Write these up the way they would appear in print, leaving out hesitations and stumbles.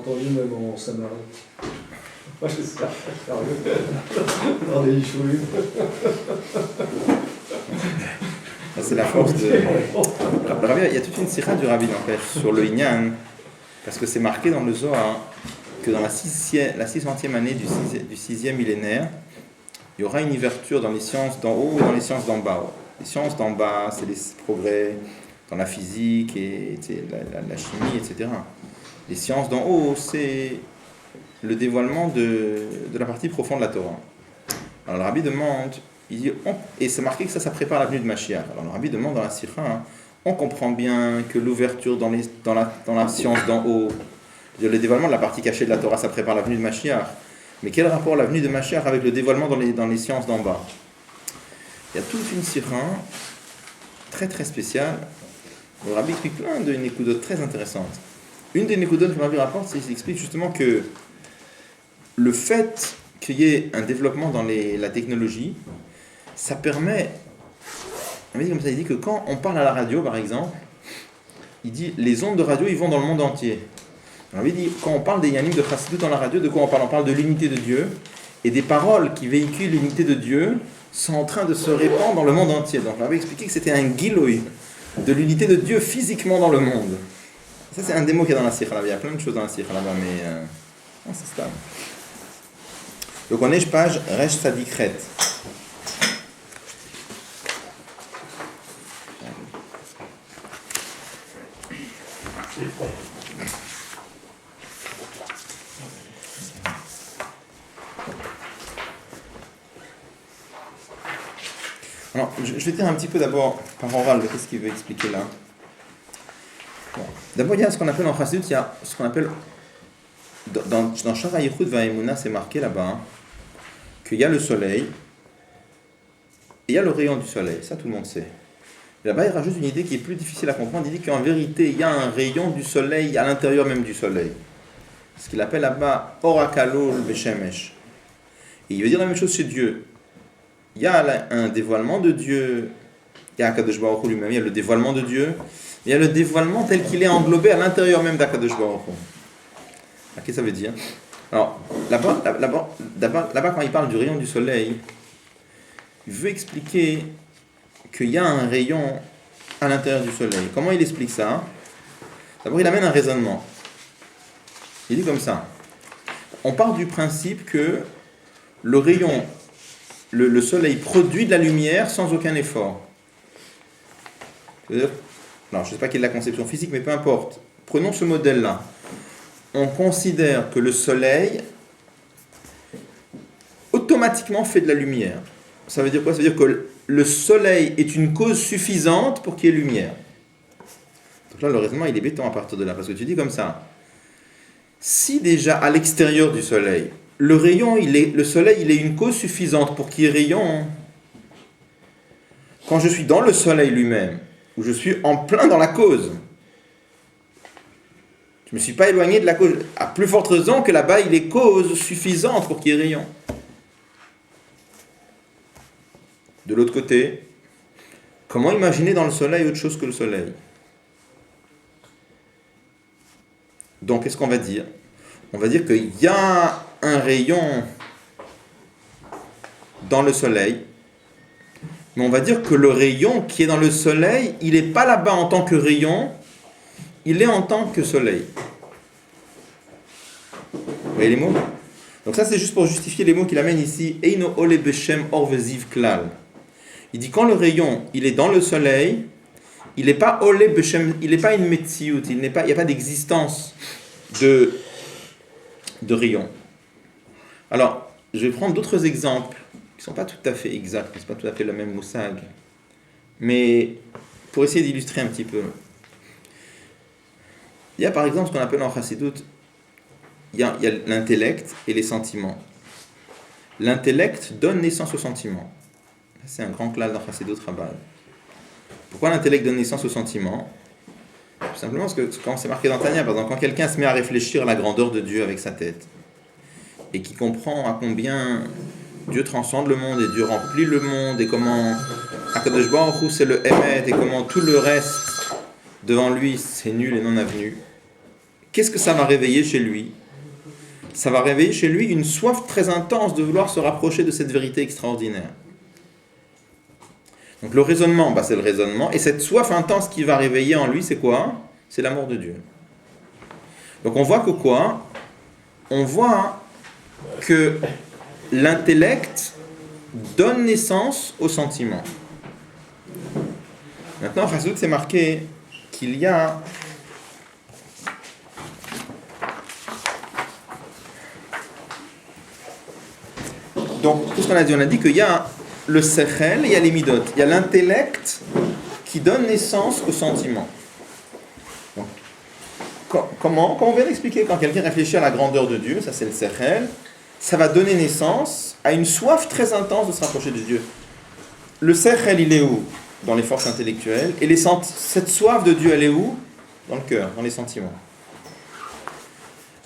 entendu même en Samarie. Moi, je sais pas, dans les Yishurim. C'est la force de... Le Rabbi, il y a toute une sira du Rabbi n'empêche sur le Inyan, parce que c'est marqué dans le Zohar que dans la 600e année du 6e millénaire, il y aura une ouverture dans les sciences d'en haut et dans les sciences d'en bas. Les sciences d'en bas, c'est les progrès dans la physique et la chimie, etc. Les sciences d'en haut, c'est le dévoilement de la partie profonde de la Torah. Alors le Rabbi demande, il dit, et c'est marqué que ça prépare la venue de Mashiach. Alors le Rabbi demande dans la Sira, on comprend bien que l'ouverture dans la science d'en haut, le dévoilement de la partie cachée de la Torah, ça prépare la venue de Mashiach. Mais quel rapport la venue de Mashiach avec le dévoilement dans les sciences d'en bas? Il y a toute une sira très très spéciale. Le Rabbi explique plein de nékoudotes très intéressantes. Une des nékoudotes que le Rabbi rapporte, c'est qu'il explique justement que le fait qu'il y ait un développement dans la technologie, ça permet, il dit que quand on parle à la radio par exemple, il dit les ondes de radio ils vont dans le monde entier. Alors il dit quand on parle des yanim de chassidut dans la radio, de quoi on parle? On parle de l'unité de Dieu, et des paroles qui véhiculent l'unité de Dieu sont en train de se répandre dans le monde entier. Donc on avait expliqué que c'était un giloï de l'unité de Dieu physiquement dans le monde. Ça c'est un des mots qu'il y a dans la sikha. Il y a plein de choses dans la sikha là-bas, mais c'est stable. Donc on est page Resh Sadikret. Alors, je vais dire un petit peu d'abord par oral de qu'est-ce qu'il veut expliquer là. Bon. D'abord, il y a ce qu'on appelle en chassidut, il y a ce qu'on appelle dans Shara Yichud Va'emuna, c'est marqué là-bas qu'il y a le soleil et il y a le rayon du soleil. Ça, tout le monde sait. Là-bas, il rajoute une idée qui est plus difficile à comprendre. Il dit qu'en vérité, il y a un rayon du soleil à l'intérieur même du soleil. Ce qu'il appelle là-bas Orakalol Beshemesh. Et il veut dire la même chose chez Dieu. Il y a un dévoilement de Dieu. Il y a Akadosh Baruch Hu lui-même. Il y a le dévoilement de Dieu. Il y a le dévoilement tel qu'il est englobé à l'intérieur même d'Akadosh Baruch Hu. Qu'est-ce que ça veut dire? Alors, là-bas, quand il parle du rayon du soleil, il veut expliquer qu'il y a un rayon à l'intérieur du soleil. Comment il explique ça? D'abord, il amène un raisonnement. Il dit comme ça. On part du principe que le rayon, le soleil produit de la lumière sans aucun effort. C'est-à-dire, alors, je ne sais pas quelle est la conception physique, mais peu importe. Prenons ce modèle-là. On considère que le soleil automatiquement fait de la lumière. Ça veut dire quoi? Ça veut dire que le soleil est une cause suffisante pour qu'il y ait lumière. Donc là, le raisonnement, il est béton à partir de là. Parce que tu dis comme ça. Si déjà, à l'extérieur du soleil, le soleil, il est une cause suffisante pour qu'il y ait rayon. Quand je suis dans le soleil lui-même, où je suis en plein dans la cause, je ne me suis pas éloigné de la cause. À plus forte raison que là-bas, il est cause suffisante pour qu'il y ait rayon. De l'autre côté, comment imaginer dans le soleil autre chose que le soleil? Donc, qu'est-ce qu'on va dire? On va dire qu'il y a un rayon dans le soleil, mais on va dire que le rayon qui est dans le soleil, il n'est pas là-bas en tant que rayon, il est en tant que soleil. Vous voyez les mots? Donc ça, c'est juste pour justifier les mots qu'il amène ici. Eino ole beshem or veziv klal. Il dit quand le rayon, il est dans le soleil, il n'est pas ole beshem, il n'est pas une metsiout, il n'y a pas d'existence de rayon. Alors, je vais prendre d'autres exemples qui ne sont pas tout à fait exacts, qui ne sont pas tout à fait le même moussag, mais pour essayer d'illustrer un petit peu. Il y a par exemple ce qu'on appelle en chassidut, il y a l'intellect et les sentiments. L'intellect donne naissance aux sentiments. C'est un grand clal dans chassidut Chabad. Pourquoi l'intellect donne naissance aux sentiments? Tout simplement parce que quand c'est marqué dans Tanya, par exemple, quand quelqu'un se met à réfléchir à la grandeur de Dieu avec sa tête, et qui comprend à combien Dieu transcende le monde, et Dieu remplit le monde, et comment Akadosh Baruch Hu c'est le Emet, et comment tout le reste devant lui c'est nul et non avenu, qu'est-ce que ça va réveiller chez lui? Ça va réveiller chez lui une soif très intense de vouloir se rapprocher de cette vérité extraordinaire. Donc le raisonnement, c'est le raisonnement, et cette soif intense qui va réveiller en lui, c'est quoi? C'est l'amour de Dieu. Donc on voit que quoi? On voit que l'intellect donne naissance au sentiment. Maintenant, Chassidut, c'est marqué qu'il y a donc, tout ce qu'on a dit, on a dit qu'il y a le sechel et il y a les midot. Il y a l'intellect qui donne naissance au sentiment. Donc, comment on vient d'expliquer, quand quelqu'un réfléchit à la grandeur de Dieu, ça c'est le sechel, ça va donner naissance à une soif très intense de se rapprocher de Dieu. Le sechel, il est où? Dans les forces intellectuelles. Et cette soif de Dieu, elle est où? Dans le cœur, dans les sentiments.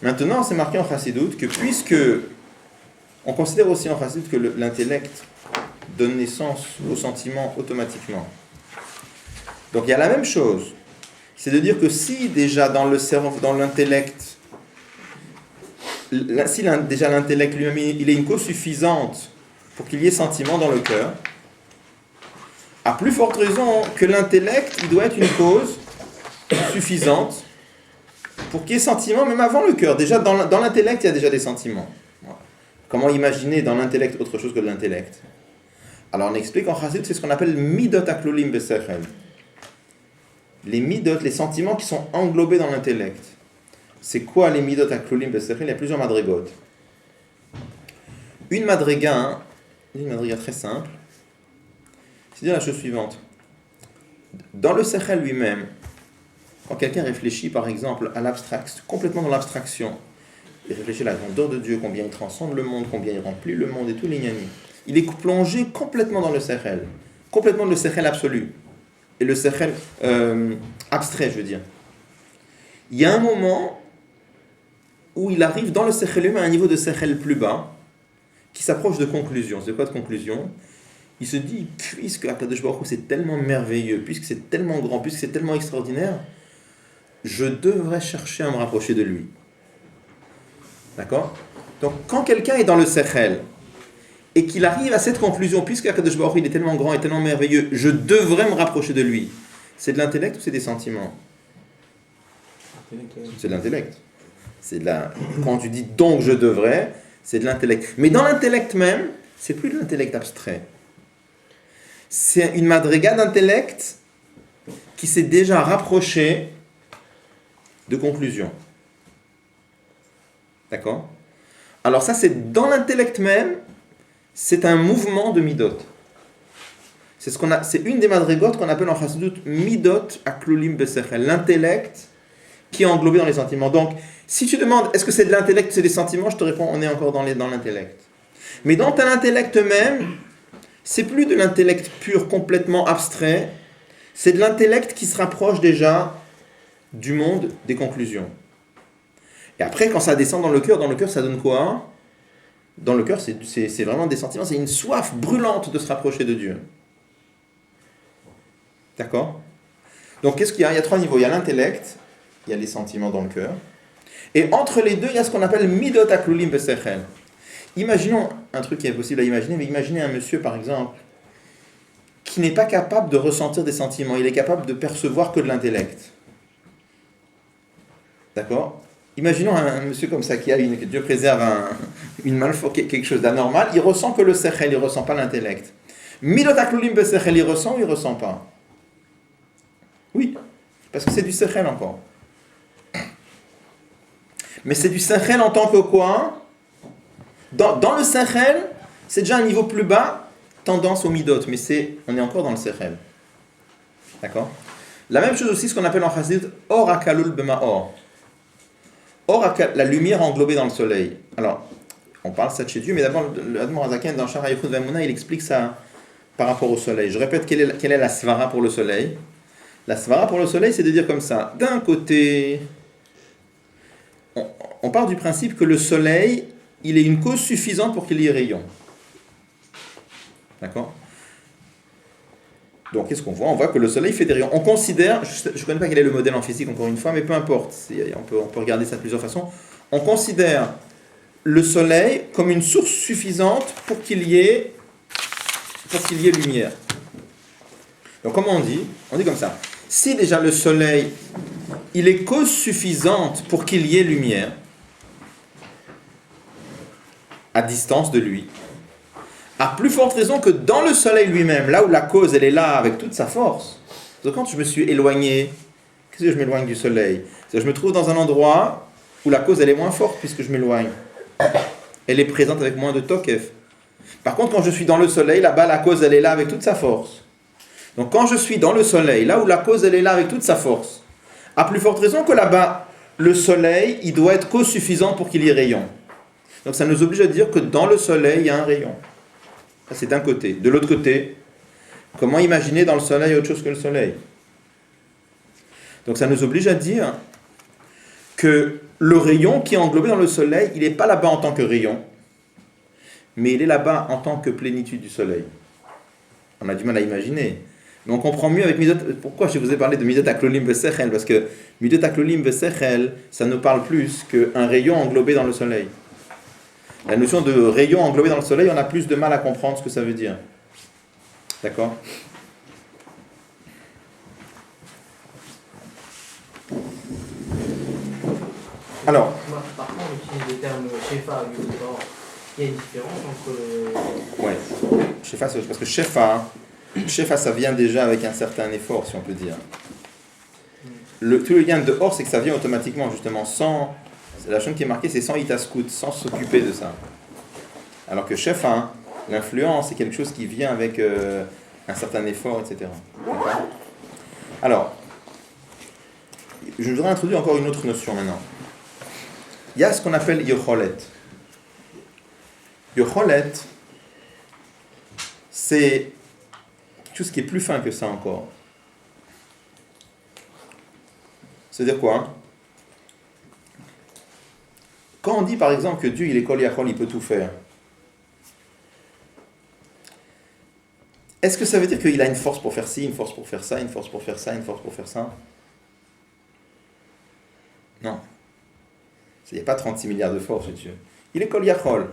Maintenant, c'est marqué en Chassidut que puisque on considère aussi en Chassidut que l'intellect donne naissance aux sentiments automatiquement. Donc il y a la même chose. C'est de dire que si déjà dans le cerveau, dans l'intellect, si déjà l'intellect lui-même, il est une cause suffisante pour qu'il y ait sentiment dans le cœur, à plus forte raison que l'intellect, il doit être une cause suffisante pour qu'il y ait sentiment même avant le cœur. Déjà dans l'intellect, il y a déjà des sentiments. Comment imaginer dans l'intellect autre chose que de l'intellect? Alors on explique en Chassidut, c'est ce qu'on appelle midot aklulim besechel. Les midot, les sentiments qui sont englobés dans l'intellect. C'est quoi les midot aklulim besechel? Il y a plusieurs madrigotes. Une madriga très simple, c'est dire la chose suivante. Dans le sechel lui-même, quand quelqu'un réfléchit par exemple à l'abstraction, complètement dans l'abstraction, il réfléchit à la grandeur de Dieu, combien il transcende le monde, combien il remplit le monde et tout les gnanis. Il est plongé complètement dans le sechel, complètement dans le sechel absolu, et le sechel abstrait, je veux dire. Il y a un moment où il arrive dans le sechel humain à un niveau de sechel plus bas, qui s'approche de conclusion. C'est quoi de conclusion? Il se dit, puisque Akadosh Baruch Hu c'est tellement merveilleux, puisque c'est tellement grand, puisque c'est tellement extraordinaire, je devrais chercher à me rapprocher de lui. D'accord? Donc, quand quelqu'un est dans le sechel et qu'il arrive à cette conclusion, puisque Akadosh Baruch Hu, il est tellement grand et tellement merveilleux, je devrais me rapprocher de lui. C'est de l'intellect ou c'est des sentiments? C'est de l'intellect. Quand tu dis donc je devrais, c'est de l'intellect. Mais dans l'intellect même, c'est plus de l'intellect abstrait. C'est une madriga d'intellect qui s'est déjà rapprochée de conclusion. D'accord? Alors ça, c'est dans l'intellect même, c'est un mouvement de midot. C'est une des madrigotes qu'on appelle en Chassidut midot aklulim besechel, l'intellect qui est englobé dans les sentiments. Donc, si tu demandes est-ce que c'est de l'intellect ou c'est des sentiments, je te réponds on est encore dans l'intellect. Mais dans ton intellect même, c'est plus de l'intellect pur, complètement abstrait, c'est de l'intellect qui se rapproche déjà du monde des conclusions. Et après, quand ça descend dans le cœur, ça donne quoi? Dans le cœur, c'est vraiment des sentiments, c'est une soif brûlante de se rapprocher de Dieu. D'accord? Donc, qu'est-ce qu'il y a? Il y a trois niveaux. Il y a l'intellect, il y a les sentiments dans le cœur. Et entre les deux, il y a ce qu'on appelle midot aklulim besechel. Imaginons un truc qui est possible à imaginer, mais imaginez un monsieur, par exemple, qui n'est pas capable de ressentir des sentiments. Il est capable de percevoir que de l'intellect. D'accord? Imaginons un monsieur comme ça qui a que Dieu préserve une malformation, quelque chose d'anormal, il ressent que le sechel, il ne ressent pas l'intellect. Midot aklulim besechel, il ressent ou il ne ressent pas? Oui, parce que c'est du sechel encore. Mais c'est du sechel en tant que quoi? Dans le sechel, c'est déjà un niveau plus bas, tendance au midot, mais on est encore dans le sechel. D'accord? La même chose aussi, ce qu'on appelle en chassidut, or akalul b'ma'or. Or, la lumière englobée dans le soleil. Alors, on parle ça de chez Dieu, mais d'abord, le Admor Hazaken, dans Shara Yichud V'Emunah, il explique ça par rapport au soleil. Je répète, quelle est la svara pour le soleil? La svara pour le soleil, c'est de dire comme ça. D'un côté, on part du principe que le soleil, il est une cause suffisante pour qu'il y ait rayon. D'accord? Donc, qu'est-ce qu'on voit? On voit que le soleil fait des rayons. On considère, je ne connais pas quel est le modèle en physique, encore une fois, mais peu importe. On peut regarder ça de plusieurs façons. On considère le soleil comme une source suffisante pour qu'il y ait lumière. Donc, comment on dit? On dit comme ça. Si déjà le soleil, il est cause suffisante pour qu'il y ait lumière, à distance de lui, à plus forte raison que dans le soleil lui-même, là où la cause elle est là avec toute sa force. Donc quand je me suis éloigné, qu'est-ce que je m'éloigne du soleil? C'est-à-dire, je me trouve dans un endroit où la cause elle est moins forte puisque je m'éloigne. Elle est présente avec moins de tokef. Par contre, quand je suis dans le soleil, là-bas la cause elle est là avec toute sa force. Donc quand je suis dans le soleil, là où la cause elle est là avec toute sa force, à plus forte raison que là-bas, le soleil il doit être cause suffisante pour qu'il y ait rayon. Donc ça nous oblige à dire que dans le soleil il y a un rayon. Ça, c'est d'un côté. De l'autre côté, comment imaginer dans le soleil autre chose que le soleil? Donc ça nous oblige à dire que le rayon qui est englobé dans le soleil, il n'est pas là-bas en tant que rayon, mais il est là-bas en tant que plénitude du soleil. On a du mal à imaginer. Mais on comprend mieux avec Midot. Pourquoi je vous ai parlé de Midot Aklolim Vesechel? Parce que Midot Aklolim Vesechel, ça nous parle plus qu'un rayon englobé dans le soleil. La notion de rayon englobé dans le soleil, on a plus de mal à comprendre ce que ça veut dire. D'accord? Alors. Par contre, on utilise le terme Shefa au lieu de Or. Il y a une différence entre. Ouais. Shefa, c'est parce que Shefa, ça vient déjà avec un certain effort, si on peut dire. Tout le lien de Or, c'est que ça vient automatiquement, justement, sans. La chose qui est marquée, c'est sans itaskout, sans s'occuper de ça. Alors que Shefa, l'influence, c'est quelque chose qui vient avec un certain effort, etc. D'accord? Alors, je voudrais introduire encore une autre notion maintenant. Il y a ce qu'on appelle Yocholet. Yocholet, c'est quelque chose qui est plus fin que ça encore. C'est-à-dire quoi? Quand on dit par exemple que Dieu il est Kol Yachol, il peut tout faire, est-ce que ça veut dire qu'il a une force pour faire ci, une force pour faire ça, une force pour faire ça, une force pour faire ça? Non. Il n'y a pas 36 milliards de forces, Dieu. Il est Kol Yachol.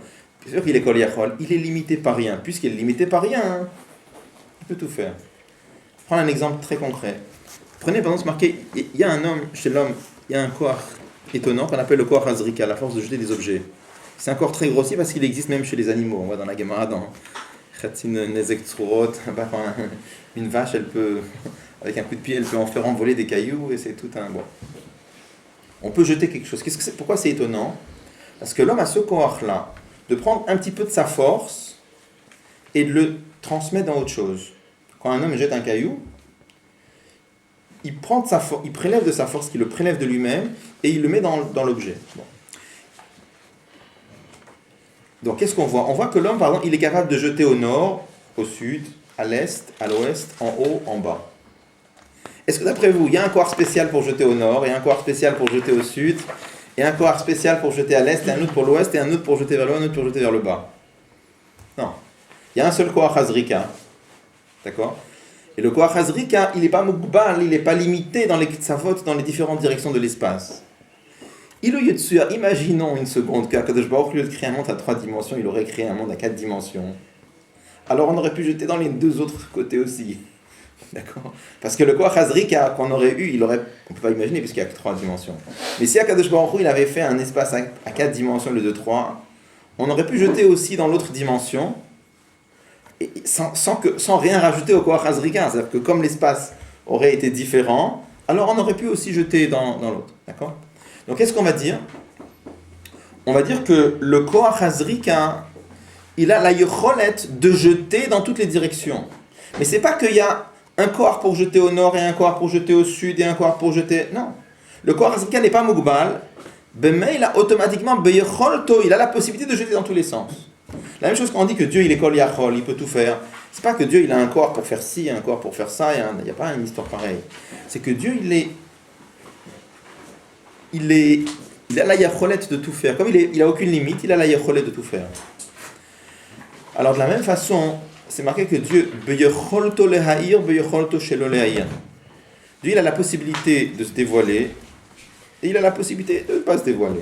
Bien sûr qu'il est Kol Yachol. Il est limité par rien. Puisqu'il est limité par rien, il peut tout faire. Je prends un exemple très concret. Prenez par exemple marqué, il y a un homme, chez l'homme, il y a un corps étonnant qu'on appelle le corps Hazrika, la force de jeter des objets. C'est un corps très grossier parce qu'il existe même chez les animaux. On voit dans la Gemara, dans Khatzin Nezek Tzurot, une vache, elle peut, avec un coup de pied, elle peut en faire envoler des cailloux et c'est tout un... Bon. On peut jeter quelque chose. Pourquoi c'est étonnant? Parce que l'homme a ce corps-là, de prendre un petit peu de sa force et de le transmettre dans autre chose. Quand un homme jette un caillou, il prélève de sa force, qu'il le prélève de lui-même, et il le met dans l'objet. Bon. Donc qu'est-ce qu'on voit? On voit que l'homme, par exemple, il est capable de jeter au nord, au sud, à l'est, à l'ouest, en haut, en bas. Est-ce que d'après vous, il y a un couloir spécial pour jeter au nord, et un couloir spécial pour jeter au sud, et un couloir spécial pour jeter à l'est, et un autre pour l'ouest, et un autre pour jeter vers le haut, un autre pour jeter vers le bas? Non. Il y a un seul couloir Hazrika. D'accord? Et le couloir Hazrika, il n'est pas mukbal, il n'est pas limité dans les tzavot, dans les différentes directions de l'espace. Imaginons une seconde qu'Akadosh Baruch Hu, au lieu de créer un monde à 3 dimensions, il aurait créé un monde à 4 dimensions. Alors on aurait pu jeter dans les 2 autres côtés aussi. D'accord? Parce que le Koach Hazrika qu'on aurait eu, on ne peut pas imaginer puisqu'il n'y a que 3 dimensions. Mais si Akadosh Baruch Hu, il avait fait un espace à 4 dimensions, le 2, 3, on aurait pu jeter aussi dans l'autre dimension, et sans rien rajouter au Koach Hazrika. C'est-à-dire que comme l'espace aurait été différent, alors on aurait pu aussi jeter dans l'autre. D'accord? Donc qu'est-ce qu'on va dire? On va dire que le Koach Hazrika, il a la yocholet de jeter dans toutes les directions. Mais c'est pas qu'il y a un koach pour jeter au nord et un koach pour jeter au sud et un koach pour jeter... Non. Le koach Hazrika n'est pas mugbal. Mais il a automatiquement beyecholto, il a la possibilité de jeter dans tous les sens. La même chose quand on dit que Dieu il est kol yachol, il peut tout faire. C'est pas que Dieu il a un koach pour faire ci, un koach pour faire ça, il n'y a pas une histoire pareille. C'est que Dieu il a la yacholette de tout faire. Comme il a aucune limite, il a la yacholette de tout faire. Alors de la même façon, c'est marqué que Dieu, Beyecholto lehaïr, Beyecholto shelo lehaïr. Dieu, il a la possibilité de se dévoiler et il a la possibilité de ne pas se dévoiler.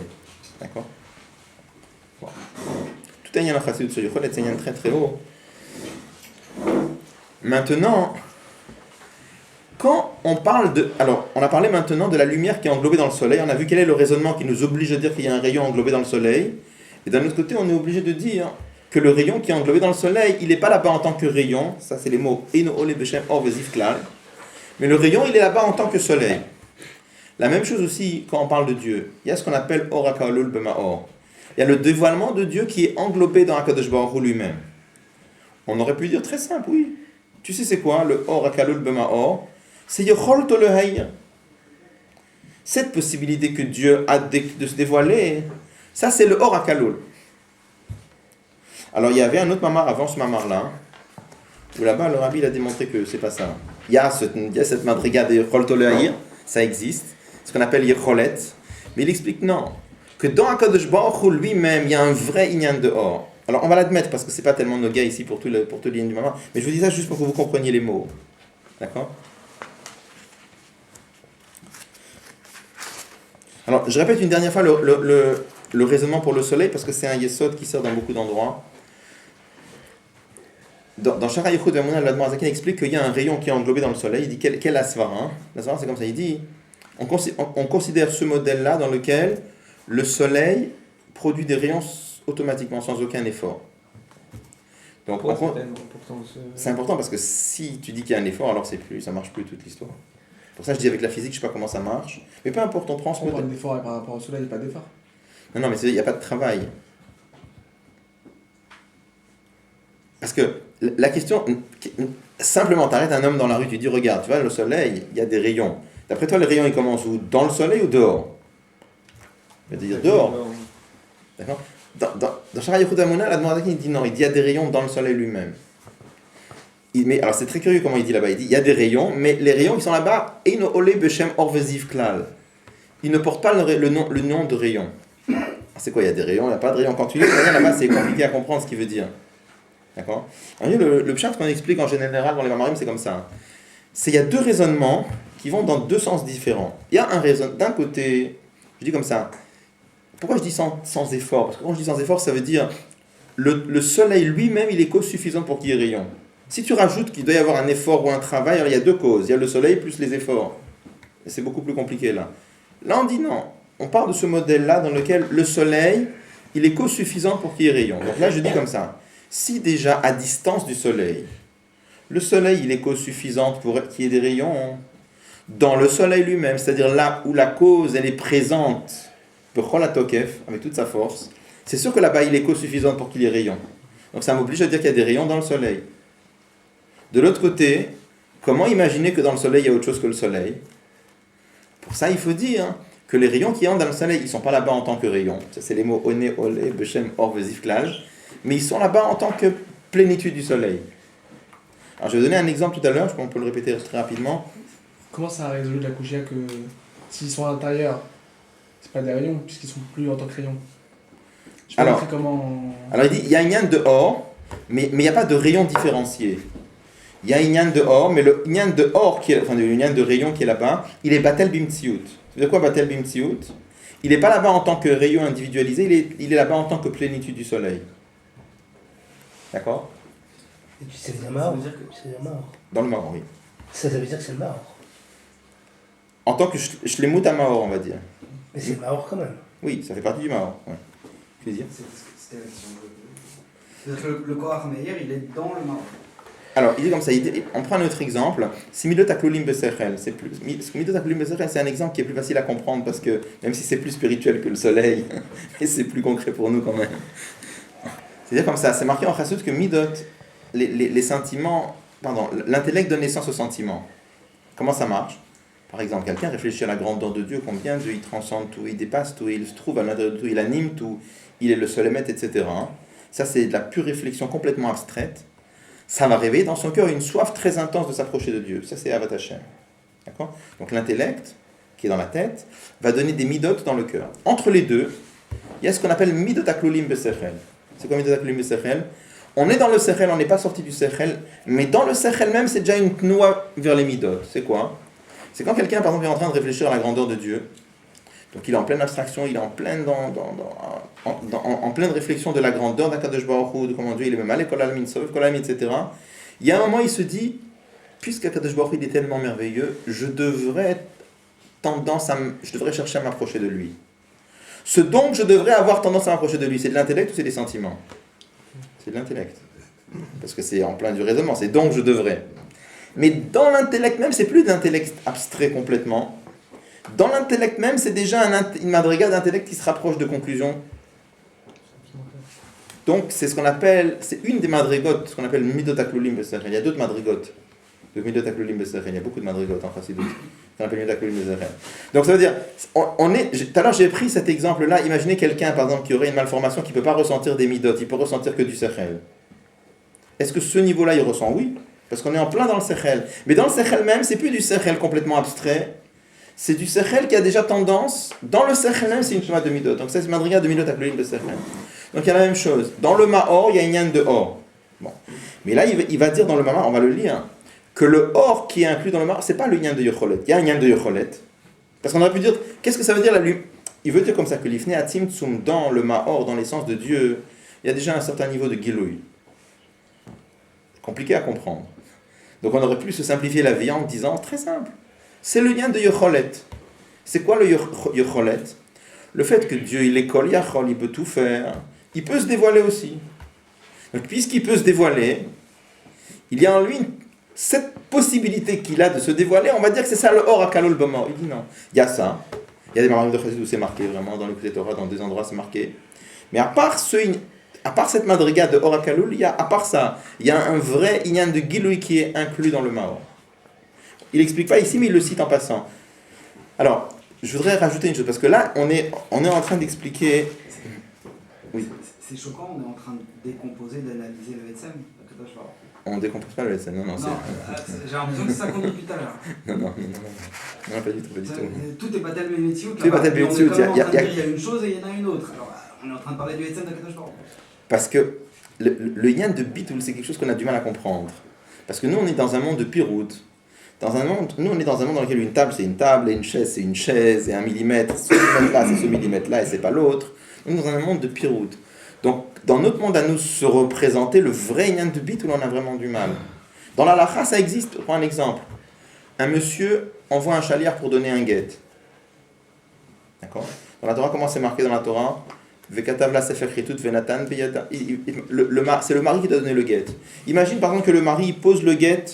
D'accord? Bon. Tout un yann chassidut sur Yecholet, c'est un yann très très haut. Maintenant, quand on parle de... Alors, on a parlé maintenant de la lumière qui est englobée dans le soleil. On a vu quel est le raisonnement qui nous oblige à dire qu'il y a un rayon englobé dans le soleil. Et d'un autre côté, on est obligé de dire que le rayon qui est englobé dans le soleil, il n'est pas là-bas en tant que rayon. Ça, c'est les mots Eino Ole Beshem Or Vezif Klal. Mais le rayon, il est là-bas en tant que soleil. La même chose aussi quand on parle de Dieu. Il y a ce qu'on appelle Or HaKa'olul B'Ma'or. Il y a le dévoilement de Dieu qui est englobé dans HaKadosh Baruch Hu lui-même. On aurait pu dire très simple, oui. Tu sais c'est quoi le Or HaKa'olul B'Ma'or? C'est Yecholto lehaïr. Cette possibilité que Dieu a de se dévoiler, ça c'est le Or HaKa'olul. Alors il y avait un autre mamar avant ce mamar-là, où là-bas le rabbi il a démontré que c'est pas ça. Il y a cette madriga de Yecholto lehaïr, ça existe, ce qu'on appelle Yecholet, mais il explique non, que dans HaKadosh Baruch Hu lui-même, il y a un vrai inyan de Or. Alors on va l'admettre parce que c'est pas tellement nos gars ici pour tout le lien du mamar, mais je vous dis ça juste pour que vous compreniez les mots. D'accord? Alors, je répète une dernière fois le raisonnement pour le soleil, parce que c'est un yesod qui sort dans beaucoup d'endroits. Dans Shara Yichud Ve'amunah, l'Admor Azaken explique qu'il y a un rayon qui est englobé dans le soleil. Il dit quel asvara, hein? L'asvara, c'est comme ça. Il dit on considère ce modèle-là dans lequel le soleil produit des rayons automatiquement, sans aucun effort. Donc, c'est important parce que si tu dis qu'il y a un effort, alors ça marche plus toute l'histoire. Pour ça, je dis avec la physique, je ne sais pas comment ça marche. Mais peu importe, on prend ce modèle. On parle d'effort par rapport au soleil, il n'y a pas d'effort. Non, mais il n'y a pas de travail. Parce que la question, simplement, tu arrêtes un homme dans la rue, tu dis, regarde, tu vois, le soleil, il y a des rayons. D'après toi, les rayons, ils commencent où? Dans le soleil ou dehors? Il va dire dehors. D'accord? Dans Shara Yichud Ve'amunah, l'Admor Azaken, il dit non, il dit il y a des rayons dans le soleil lui-même. Alors c'est très curieux comment il dit là-bas. Il dit il y a des rayons, mais les rayons qui sont là-bas, Eino Ole Beshem Or Vezif Klal. Ils ne portent pas le nom de rayon. C'est quoi? Il y a des rayons, il n'y a pas de rayons. Quand tu lis là-bas, c'est compliqué à comprendre ce qu'il veut dire. D'accord? Alors, le pshat qu'on explique en général dans les mamarim, c'est comme ça. Il y a deux raisonnements qui vont dans deux sens différents. Il y a un raisonnement, d'un côté, je dis comme ça. Pourquoi je dis sans effort? Parce que quand je dis sans effort, ça veut dire le soleil lui-même, il est co-suffisant pour qu'il y ait rayon. Si tu rajoutes qu'il doit y avoir un effort ou un travail, alors il y a deux causes. Il y a le soleil plus les efforts. Et c'est beaucoup plus compliqué là. Là, on dit non. On part de ce modèle-là dans lequel le soleil, il est co-suffisant pour qu'il y ait rayon. Donc là, je dis comme ça. Si déjà, à distance du soleil, le soleil, il est co-suffisant pour qu'il y ait des rayons, dans le soleil lui-même, c'est-à-dire là où la cause, elle est présente, avec toute sa force, c'est sûr que là-bas, il est co-suffisant pour qu'il y ait rayons. Donc ça m'oblige à dire qu'il y a des rayons dans le soleil. De l'autre côté, comment imaginer que dans le soleil, il y a autre chose que le soleil? Pour ça, il faut dire que les rayons qui entrent dans le soleil, ils ne sont pas là-bas en tant que rayons. Ça, c'est les mots One, Ole, Beshem, Or, Vezif, Klal. Mais ils sont là-bas en tant que plénitude du soleil. Alors, je vais donner un exemple tout à l'heure, je pense qu'on peut le répéter très rapidement. Comment ça a résolu de la Kouchia que s'ils sont à l'intérieur, c'est pas des rayons, puisqu'ils sont plus en tant que rayons? Alors, comment... il dit il y a un yann de Or, mais il n'y a pas de rayon différencié. Il y a un yann de Or, mais le yann de Or, le yann de rayon qui est là-bas, il est Batel Bimtsiout. Ça veut dire quoi Batel Bimtsiout? Il n'est pas là-bas en tant que rayon individualisé, il est là-bas en tant que plénitude du soleil. D'accord? Et tu sais, c'est le Maor. C'est le Maor. Dans le Maor, oui. Ça veut dire que c'est le Maor. En tant que Shlemut à Maor, on va dire. Mais c'est le Maor quand même. Oui, ça fait partie du Maor. Ouais. Tu veux dire? C'était la question. Le Kohar Meir, il est dans le Maor. Alors, il dit comme ça, on prend un autre exemple, c'est Midot HaKlulim Besechel. Midot HaKlulim Besechel, c'est un exemple qui est plus facile à comprendre parce que, même si c'est plus spirituel que le soleil, mais c'est plus concret pour nous quand même. C'est-à-dire comme ça, c'est marqué en Chassout que Midot, les sentiments, l'intellect donne naissance aux sentiments. Comment ça marche? Par exemple, quelqu'un réfléchit à la grandeur de Dieu, combien Dieu il transcende tout, il dépasse tout, il se trouve à l'intérieur de tout, il anime tout, il est le seul émettre, etc. Ça, c'est de la pure réflexion complètement abstraite. Ça va réveiller dans son cœur une soif très intense de s'approcher de Dieu. Ça, c'est Avat Hashem. D'accord? Donc l'intellect, qui est dans la tête, va donner des midot dans le cœur. Entre les deux, il y a ce qu'on appelle midot haklulim besechel. C'est quoi midot haklulim besechel? On est dans le sechel, on n'est pas sorti du sechel, mais dans le sechel même, c'est déjà une tnoua vers les midot. C'est quoi? C'est quand quelqu'un, par exemple, est en train de réfléchir à la grandeur de Dieu. Donc il est en pleine abstraction, il est en pleine, en pleine réflexion de la grandeur d'Akadosh Baruch Hu, de comment Dieu il est même allé, etc. Il y a un moment, il se dit, puisqu'Akadosh Baruch Hu il est tellement merveilleux, je devrais chercher à m'approcher de lui. Ce dont je devrais avoir tendance à m'approcher de lui, c'est de l'intellect ou c'est des sentiments? C'est de l'intellect. Parce que c'est en plein du raisonnement, c'est donc je devrais. Mais dans l'intellect même, c'est plus d'intellect abstrait complètement. Dans l'intellect même, c'est déjà une madriga d'intellect qui se rapproche de conclusion. Donc c'est ce qu'on appelle, c'est une des madrigotes, ce qu'on appelle midot haklulim besechel. Il y a d'autres madrigotes de midot haklulim besechel. Il y a beaucoup de madrigotes en chassidut. On appelle midot haklulim besechel. Donc ça veut dire, tout à l'heure j'ai pris cet exemple-là. Imaginez quelqu'un par exemple qui aurait une malformation qui ne peut pas ressentir des midot, il peut ressentir que du sechel. Est-ce que ce niveau-là il ressent? Oui, parce qu'on est en plein dans le sechel. Mais dans le sechel même, c'est plus du sechel complètement abstrait. C'est du sechel qui a déjà tendance, dans le sechel même, c'est une tnoua de midot. Donc c'est une madriga de midot haklulim besechel. Donc il y a la même chose. Dans le Maor, il y a une yann de Or. Bon. Mais là, il va dire dans le Maor, on va le lire, que le Or qui est inclus dans le Maor, c'est pas le yann de Yocholet. Il y a un yann de Yocholet. Parce qu'on aurait pu dire, qu'est-ce que ça veut dire là? Il veut dire comme ça que l'ifne atim tsum, dans le Maor, dans l'essence de Dieu, il y a déjà un certain niveau de gilouï. Compliqué à comprendre. Donc on aurait pu se simplifier la vie en disant, très simple, c'est le yann de Yocholet. C'est quoi le Yocholet? Le fait que Dieu, il est kol yachol, il peut tout faire, il peut se dévoiler aussi. Donc, puisqu'il peut se dévoiler, il y a en lui cette possibilité qu'il a de se dévoiler. On va dire que c'est ça le or akalol b'mor. Il dit non. Il y a ça. Il y a des marques de chassid où c'est marqué vraiment dans le Torah, dans des endroits c'est marqué. Mais à part cette madriga de or akalol, à part ça, il y a un vrai inyan de giloui qui est inclus dans le maor. Il n'explique pas ici, mais il le cite en passant. Alors, je voudrais rajouter une chose parce que là, on est en train d'expliquer. Oui. C'est choquant, on est en train de décomposer, d'analyser le Etsem. On décompose pas le Etsem, non. J'ai l'impression que c'est ça qu'on dit depuis tout à l'heure. Non, pas du tout. Tout est Batel Bénétiout. Tout est Batel Bénétiout. Il y a une chose et il y en a une autre. Alors, on est en train de parler du Etsem d'Akadosh Baruch Hu. Parce que le yann de Bitoul, c'est quelque chose qu'on a du mal à comprendre. Parce que nous, on est dans un monde de piroute. Nous, on est dans un monde dans lequel une table, c'est une table, et une chaise, c'est une chaise, et un millimètre, ce millimètre-là, c'est ce millimètre-là, et c'est pas l'autre. Nous sommes dans un monde de piroute. Donc, dans notre monde à nous se représenter, le vrai Inyan de Bitoul, on a vraiment du mal. Dans la Lacha, ça existe. Prends un exemple. Un monsieur envoie un chaliar pour donner un guet. D'accord? Dans la Torah, comment c'est marqué dans la Torah? Vekatav la sefer chitut venatan beyada. C'est le mari qui doit donner le guet. Imagine par exemple que le mari pose le guet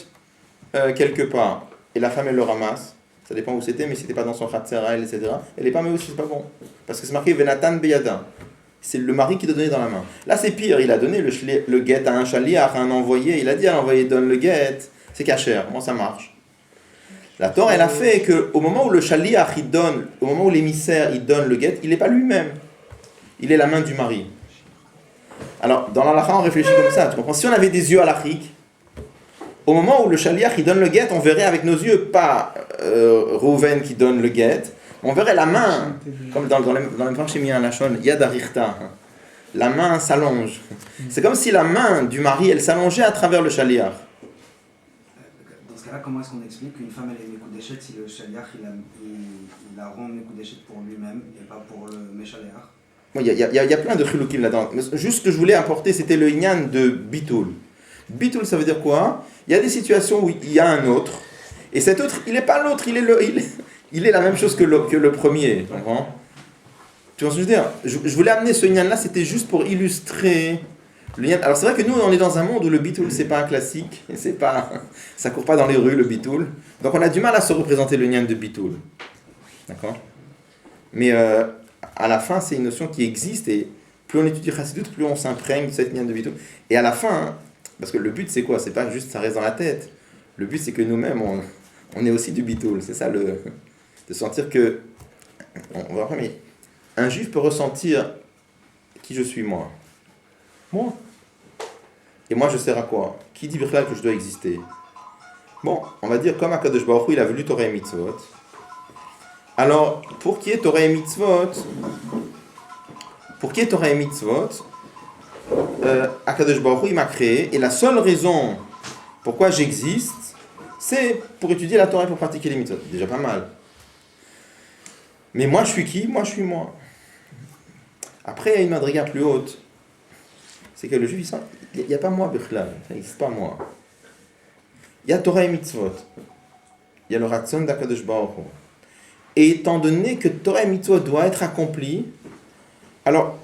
quelque part, et la femme elle le ramasse, ça dépend où c'était, mais si c'était pas dans son khatsera, etc., elle est pas mais aussi, c'est pas bon, parce que c'est marqué venatan beyada, c'est le mari qui doit donner dans la main. Là c'est pire, il a donné le guet à un chaliar, à un envoyé, il a dit à l'envoyé donne le guet, c'est cachère, comment ça marche? La Torah elle a fait que au moment où le chaliar il donne, au moment où l'émissaire il donne le guet, il n'est pas lui-même, il est la main du mari. Alors dans la lacha on réfléchit comme ça, tu comprends? Si on avait des yeux à l'Afrique, au moment où le chaliar qui donne le guet, on verrait avec nos yeux, pas Rouven qui donne le guet, on verrait la main, comme dans le Parchemia Lachon, Yad Arichta, la main s'allonge. C'est comme si la main du mari, elle s'allongeait à travers le chaliar. Dans ce cas-là, comment est-ce qu'on explique qu'une femme elle est Mekudeshet si le chaliar il la rend Mekudeshet pour lui-même et pas pour le Meshaliar? Il y a plein de chilukim là-dedans. Juste ce que je voulais apporter, c'était le inyan de Bitoul. Bitoul, ça veut dire quoi? Il y a des situations où il y a un autre, et cet autre, il n'est pas l'autre, il est la même chose que le premier. Tu comprends? Tu vois ce que je veux dire? Je voulais amener ce inyan-là, c'était juste pour illustrer le inyan. Alors c'est vrai que nous, on est dans un monde où le Bitoul, c'est pas un classique, et ça court pas dans les rues, le Bitoul. Donc on a du mal à se représenter le inyan de Bitoul. D'accord? Mais à la fin, c'est une notion qui existe, et plus on étudie Chassidut, plus on s'imprègne de cette inyan de Bitoul. Et à la fin, parce que le but c'est quoi? C'est pas juste ça reste dans la tête. Le but c'est que nous-mêmes on est aussi du bitoul. C'est ça de sentir que on va voir, mais un juif peut ressentir qui je suis moi. Moi. Et moi je sers à quoi? Qui dit Birklal que je dois exister? Bon, on va dire comme Akadosh Baruch Hu, il a voulu Torah et Mitzvot. Alors, pour qu'il y ait Torah et Mitzvot, Akadosh Baruch Hu, il m'a créé, et la seule raison pourquoi j'existe, c'est pour étudier la Torah et pour pratiquer les mitzvot. Déjà pas mal. Mais moi, je suis qui? Moi, je suis moi. Après, il y a une madriga plus haute. C'est que le juif, il n'y a pas moi, Bichlal. Ça n'existe pas moi. Il y a Torah et mitzvot. Il y a le Ratzon d'Akadosh Baruch Hu. Et étant donné que Torah et mitzvot doit être accompli, alors,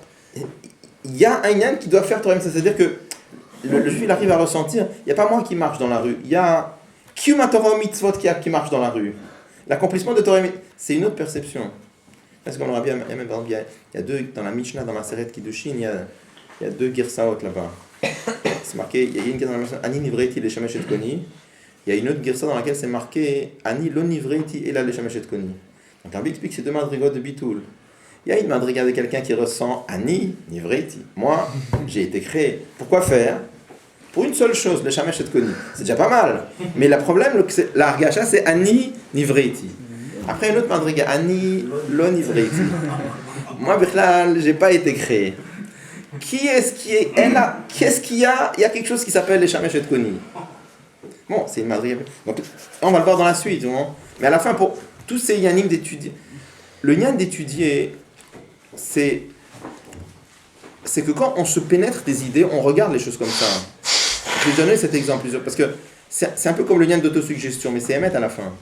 il y a un yan qui doit faire Torah et mitzvot. C'est-à-dire que le juif, il arrive à ressentir, il n'y a pas moi qui marche dans la rue. Il y a Kiyum Torah mitzvot qui marche dans la rue. L'accomplissement de Torah et mitzvot, c'est une autre perception. Parce qu'on aura bien, même par exemple, il y a deux, dans la Mishnah, dans la Seret Kiddushin, il y a deux girsaot là-bas. C'est marqué, il y a une girsa dans la Mishnah, Ani nivreiti leshamesh et koni. Il y a une autre girsa dans laquelle c'est marqué, Ani lo nivreiti ela leshamesh et koni. Donc Rabbi explique ces deux madrigotes de Bitoul. Il y a une madriga de quelqu'un qui ressent Ani nivreiti. Moi, j'ai été créé. Pourquoi faire? Pour une seule chose, leshamesh et koni. C'est déjà pas mal. Mais le problème, la hargasha, c'est Ani nivreiti. Après une autre madriga, Ani lo nivreiti. Moi, Bichlal, j'ai pas été créé. Qu'est-ce qu'il y a? Il y a quelque chose qui s'appelle les Shamesh et Koni. Bon, c'est une madriga. Donc, on va le voir dans la suite. Hein. Mais à la fin, pour tous ces yanim d'étudier, le yan d'étudier, c'est que quand on se pénètre des idées, on regarde les choses comme ça. Je vais donner cet exemple, parce que c'est un peu comme le yan d'autosuggestion, mais c'est émettre à la fin.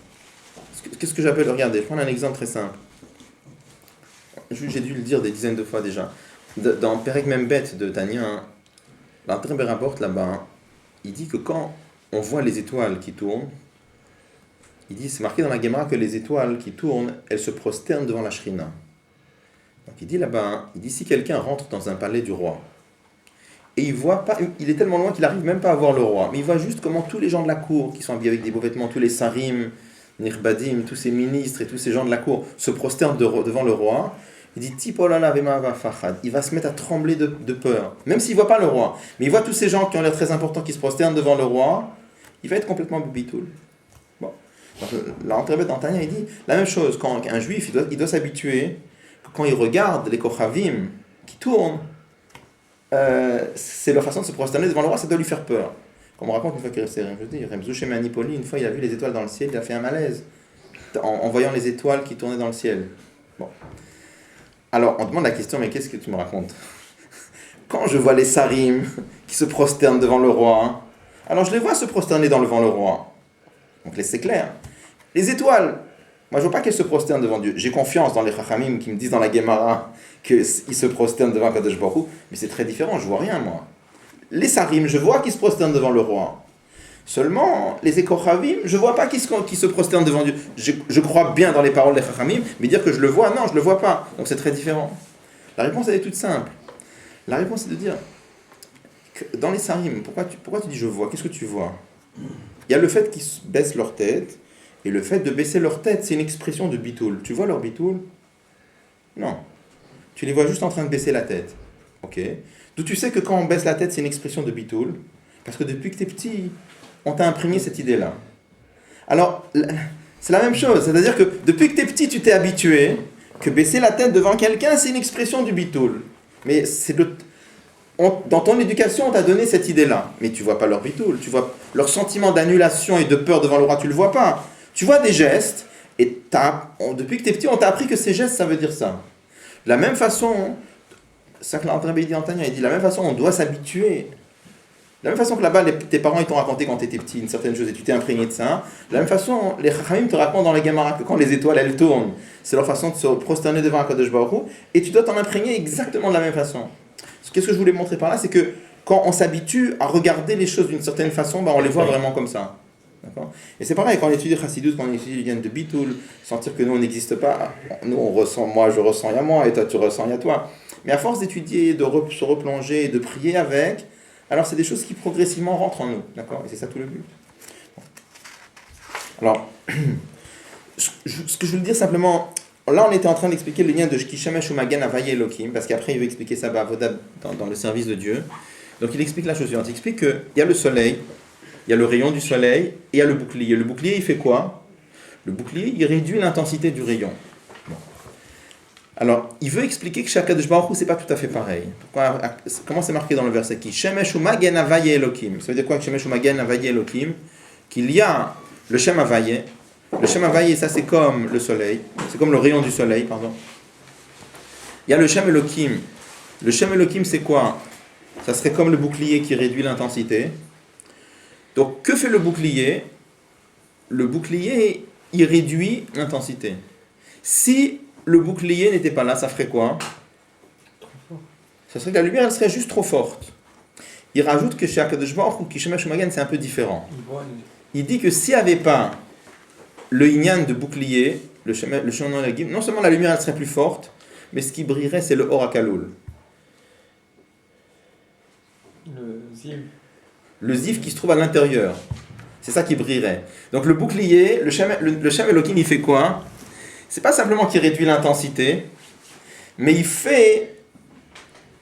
Qu'est-ce que j'appelle? Regardez, je prends un exemple très simple. J'ai dû le dire des dizaines de fois déjà. Dans Perek Membet de Tanya, l'Antre rapporte là-bas, il dit que quand on voit les étoiles qui tournent, il dit, c'est marqué dans la Gemara que les étoiles qui tournent, elles se prosternent devant la Shrina. Donc il dit là-bas, il dit si quelqu'un rentre dans un palais du roi, et il voit pas, il est tellement loin qu'il n'arrive même pas à voir le roi, mais il voit juste comment tous les gens de la cour, qui sont habillés avec des beaux vêtements, tous les sarim, Nirbadim, tous ces ministres et tous ces gens de la cour se prosternent devant le roi. Il dit Tipolala vema va fachad. Il va se mettre à trembler de peur, même s'il ne voit pas le roi. Mais il voit tous ces gens qui ont l'air très importants qui se prosternent devant le roi. Il va être complètement bubitoul. Bon. L'Antrebet d'Antania, il dit la même chose. Quand un juif, il doit s'habituer, quand il regarde les kochavim qui tournent, c'est leur façon de se prosterner devant le roi, ça doit lui faire peur. Comme on raconte une fois qu'il restait rien, je dis, Remzou chez Manipoli, une fois il a vu les étoiles dans le ciel, il a fait un malaise en voyant les étoiles qui tournaient dans le ciel. Bon. Alors on demande la question, mais qu'est-ce que tu me racontes? Quand je vois les sarim qui se prosternent devant le roi, alors je les vois se prosterner devant le roi. Donc c'est clair. Les étoiles, moi je ne vois pas qu'elles se prosternent devant Dieu. J'ai confiance dans les chachamim qui me disent dans la Gemara qu'ils se prosternent devant Kadosh Baruch Hu, mais c'est très différent, je ne vois rien moi. Les sarim, je vois qu'ils se prosternent devant le roi. Seulement, les ekochavim, je ne vois pas qu'ils se prosternent devant Dieu. Je crois bien dans les paroles des chachamim, mais dire que je le vois, non, je ne le vois pas. Donc c'est très différent. La réponse, elle est toute simple. La réponse, c'est de dire, que dans les sarim, pourquoi tu dis je vois? Qu'est-ce que tu vois? Il y a le fait qu'ils baissent leur tête, et le fait de baisser leur tête, c'est une expression de bitoul. Tu vois leur bitoul? Non. Tu les vois juste en train de baisser la tête. Ok. D'où tu sais que quand on baisse la tête, c'est une expression de bitoul? Parce que depuis que tu es petit, on t'a imprégné cette idée-là. Alors, c'est la même chose. C'est-à-dire que depuis que tu es petit, tu t'es habitué que baisser la tête devant quelqu'un, c'est une expression du bitoul. Mais dans ton éducation, on t'a donné cette idée-là. Mais tu ne vois pas leur bitoul. Tu vois leur sentiment d'annulation et de peur devant le roi, tu ne le vois pas. Tu vois des gestes, et depuis que tu es petit, on t'a appris que ces gestes, ça veut dire ça. De la même façon... C'est ça que l'Antre dit en Tania, il dit de la même façon, on doit s'habituer. De la même façon que là-bas, tes parents ils t'ont raconté quand tu étais petit une certaine chose et tu t'es imprégné de ça. De la même façon, les Chachamim te racontent dans la Gemara que quand les étoiles elles tournent, c'est leur façon de se prosterner devant un Kadosh Baruch Hu, et tu dois t'en imprégner exactement de la même façon. Qu'est-ce que je voulais montrer par là, c'est que quand on s'habitue à regarder les choses d'une certaine façon, on les voit vraiment comme ça. D'accord? Et c'est pareil, quand on étudie Chassidut, quand on étudie les de Bitoul, sentir que nous on n'existe pas, nous on ressent, moi je ressens, il y a moi, et toi tu ressens, il y a toi. Mais à force d'étudier, de se replonger, de prier avec, alors c'est des choses qui progressivement rentrent en nous. D'accord? Et c'est ça tout le but. Alors, ce que je veux dire simplement, là on était en train d'expliquer le lien de Shkishamesh ou Magen Havaya Elohim, parce qu'après il veut expliquer ça dans le service de Dieu. Donc il explique la chose suivante, il explique qu'il y a le soleil, il y a le rayon du soleil, et il y a le bouclier. Le bouclier il fait quoi? Le bouclier il réduit l'intensité du rayon. Bon. Alors, il veut expliquer que chez Akadosh Baruch Hu, c'est pas tout à fait pareil. Comment c'est marqué dans le verset qui Shemesh u'magen havaye Elokim. Ça veut dire quoi que Shemesh u'magen havaye Elokim? Qu'il y a le Shem Havaye. Le Shem Havaye, ça c'est comme le soleil. C'est comme le rayon du soleil, pardon. Il y a le Shem Elokim. Le Shem Elokim, c'est quoi? Ça serait comme le bouclier qui réduit l'intensité. Donc, que fait le bouclier? Le bouclier, il réduit l'intensité. Si le bouclier n'était pas là, ça ferait quoi? Ça serait que la lumière, elle serait juste trop forte. Il rajoute que chez Akadosh Baruch Hu, Kishemesh U'magen, c'est un peu différent. Il dit que s'il n'y avait pas le Inyan de bouclier, le Shemon Lagim, non seulement la lumière, elle serait plus forte, mais ce qui brillerait, c'est le Or HaKalul. Le Ziv. Le Ziv qui se trouve à l'intérieur. C'est ça qui brillerait. Donc le bouclier, le Shem Elokim, il fait quoi? C'est pas simplement qu'il réduit l'intensité, mais il fait...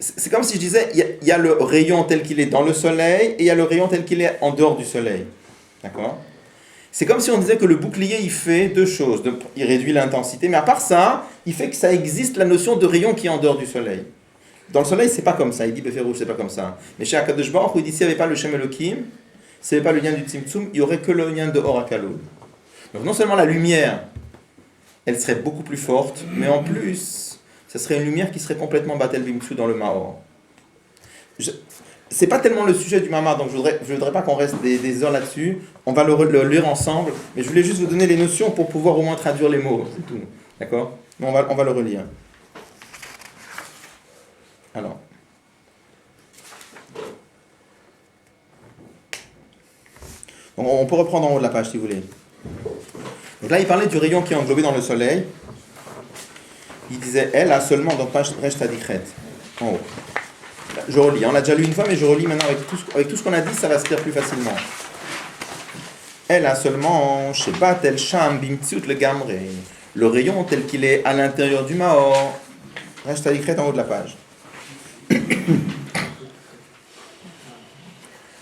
C'est comme si je disais, il y a le rayon tel qu'il est dans le soleil, et il y a le rayon tel qu'il est en dehors du soleil. D'accord? C'est comme si on disait que le bouclier, il fait deux choses. Il réduit l'intensité, mais à part ça, il fait que ça existe la notion de rayon qui est en dehors du soleil. Dans le soleil, c'est pas comme ça. Il dit Beferouch, c'est pas comme ça. Mais chez Akadosh Baruch Hu, il dit s'il n'y avait pas le Shem Elokim, s'il n'y avait pas le lien du Tzimtzum, il n'y aurait que le lien de Or HaKalul. Donc non seulement la lumière, elle serait beaucoup plus forte, mais en plus, ce serait une lumière qui serait complètement Batel Bimtsu dans le Maor. C'est pas tellement le sujet du Mamar, donc je voudrais pas qu'on reste des heures là-dessus. On va le lire ensemble, mais je voulais juste vous donner les notions pour pouvoir au moins traduire les mots, c'est tout. D'accord? Mais on va le relire. Alors. Donc on peut reprendre en haut de la page si vous voulez. Donc là, il parlait du rayon qui est englobé dans le soleil. Il disait, elle a seulement, donc page Resh Tadichet, en haut. Je relis, on l'a déjà lu une fois, mais je relis maintenant avec tout ce qu'on a dit, ça va se lire plus facilement. Elle a seulement, Shebat El Sham Bimtziut le Gamre, le rayon tel qu'il est à l'intérieur du Maor. Resh Tadichet en haut de la page. Il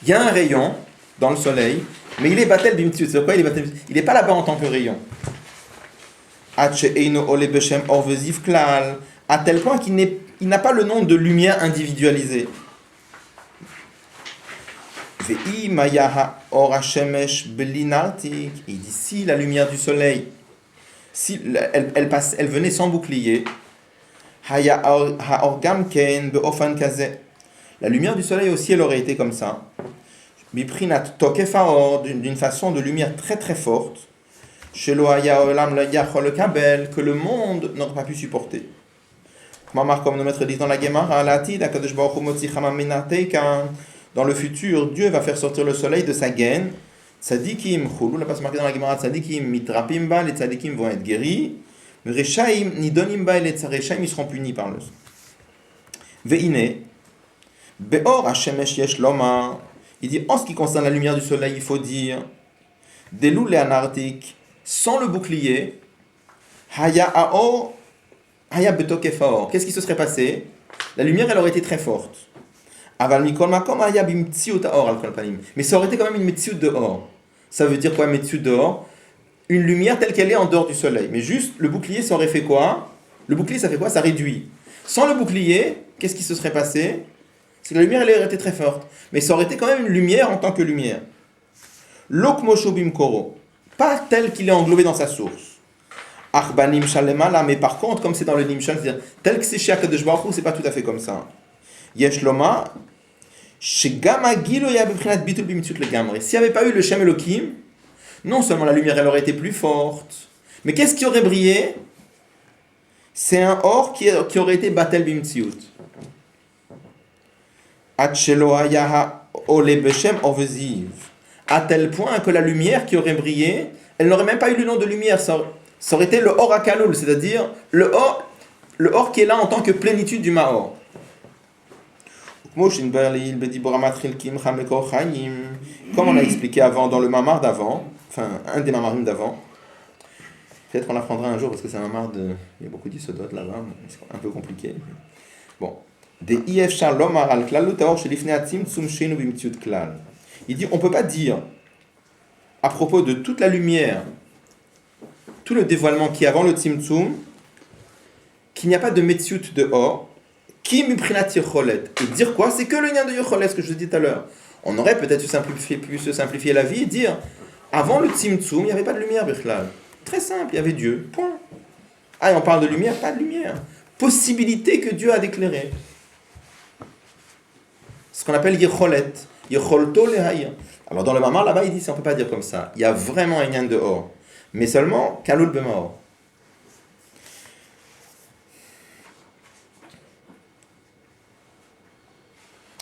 y a un rayon dans le soleil, mais il est Batel Bimtziut. C'est pourquoi il est Batel Bimtziut? Il n'est pas là-bas en tant que rayon. À tel point qu'il n'a pas le nom de lumière individualisée. Il dit si la lumière du soleil, si elle venait sans bouclier, la lumière du soleil aussi elle aurait été comme ça, d'une façon de lumière très très forte, que le monde n'aurait pas pu supporter. Comme nos maîtres disent dans la Gemara, dans le futur, Dieu va faire sortir le soleil de sa gaine. Tzadikim, Choulou, là pas marqué dans la Gemara, Tzadikim mitrapim ba, les Tzadikim vont être guéris. Rechaim nidonim ba, les Rechaim ils seront punis par le. Veine, Beor Hashemesh yesh loma. Il dit en ce qui concerne la lumière du soleil, il faut dire Delou le'anartik, sans le bouclier, Haya Aor, Haya Betokefaor. Qu'est-ce qui se serait passé? La lumière, elle aurait été très forte. Aval Mikol Makom Haya Bimtziut Aor al Kolpanim. Mais ça aurait été quand même une Metziut dehors. Ça veut dire quoi, Metziut dehors? Une lumière telle qu'elle est en dehors du soleil. Mais juste, le bouclier, ça aurait fait quoi? Le bouclier, ça fait quoi? Ça réduit. Sans le bouclier, qu'est-ce qui se serait passé? C'est que la lumière, elle aurait été très forte. Mais ça aurait été quand même une lumière en tant que lumière. Lokmosho Bimkoro. Pas tel qu'il est englobé dans sa source. Arbanim Shalemala, mais par contre, comme c'est dans le Nimshal, c'est-à-dire tel que c'est chez Akadosh Baruch Hu, c'est pas tout à fait comme ça. Yesh Loma, Shegama Gilo Yabibrinat Bitul Bimtsut le Gamre. S'il n'y avait pas eu le Shem Elokim, non seulement la lumière elle aurait été plus forte, mais qu'est-ce qui aurait brillé? C'est un or qui aurait été Batel Bimtsiut. Atchelo Ayaha Ole Beshem Orveziv. À tel point que la lumière qui aurait brillé, elle n'aurait même pas eu le nom de lumière, ça aurait été le Or HaKalul, c'est-à-dire le or qui est là en tant que plénitude du Maor. Comme on a expliqué avant dans le Mamar d'avant, enfin un des Mamarim d'avant, peut-être qu'on l'apprendra un jour parce que c'est un Mamar il y a beaucoup d'Isodot là-bas, c'est un peu compliqué. Bon. Il dit on ne peut pas dire à propos de toute la lumière, tout le dévoilement qui est avant le Tzimtzum, qu'il n'y a pas de metziut dehors, qui miprinat yocholet. Et dire quoi? C'est que le lien de yocholet, ce que je vous ai dit tout à l'heure. On aurait peut-être pu se simplifier la vie et dire, avant le tzimtzum, il n'y avait pas de lumière, Bichlal. Très simple, il y avait Dieu, point. Ah, et on parle de lumière, pas de lumière. Possibilité que Dieu a d'éclairer. Ce qu'on appelle yocholet. Yocholto lehaya. Alors dans le Mamar, là-bas, il dit, on ne peut pas dire comme ça. Il y a vraiment un lien dehors. Mais seulement, kalul bemaor.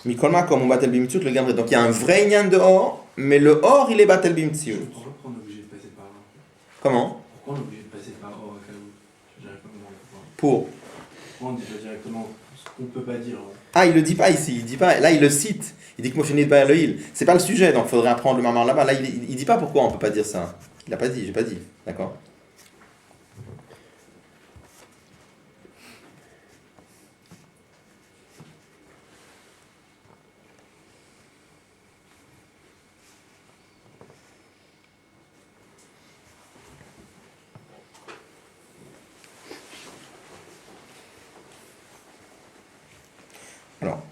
Mikolma comme on batel bimtziut le gamre. Donc il y a un vrai lien dehors, mais le or il est batel bimtziut. Pourquoi on est obligé de passer par là? Comment? Pourquoi on est obligé de passer par or à Kalou? Je dirais pas comment on peut. Pour. Pourquoi on dit pas directement ce qu'on peut pas dire? Ah, il le dit pas ici, il dit pas. Là il le cite. Il dit que Moshe n'est pas le il. C'est pas le sujet, donc il faudrait apprendre le mamar là-bas. Là il dit pas pourquoi on peut pas dire ça. Il a pas dit, j'ai pas dit. D'accord? Alors.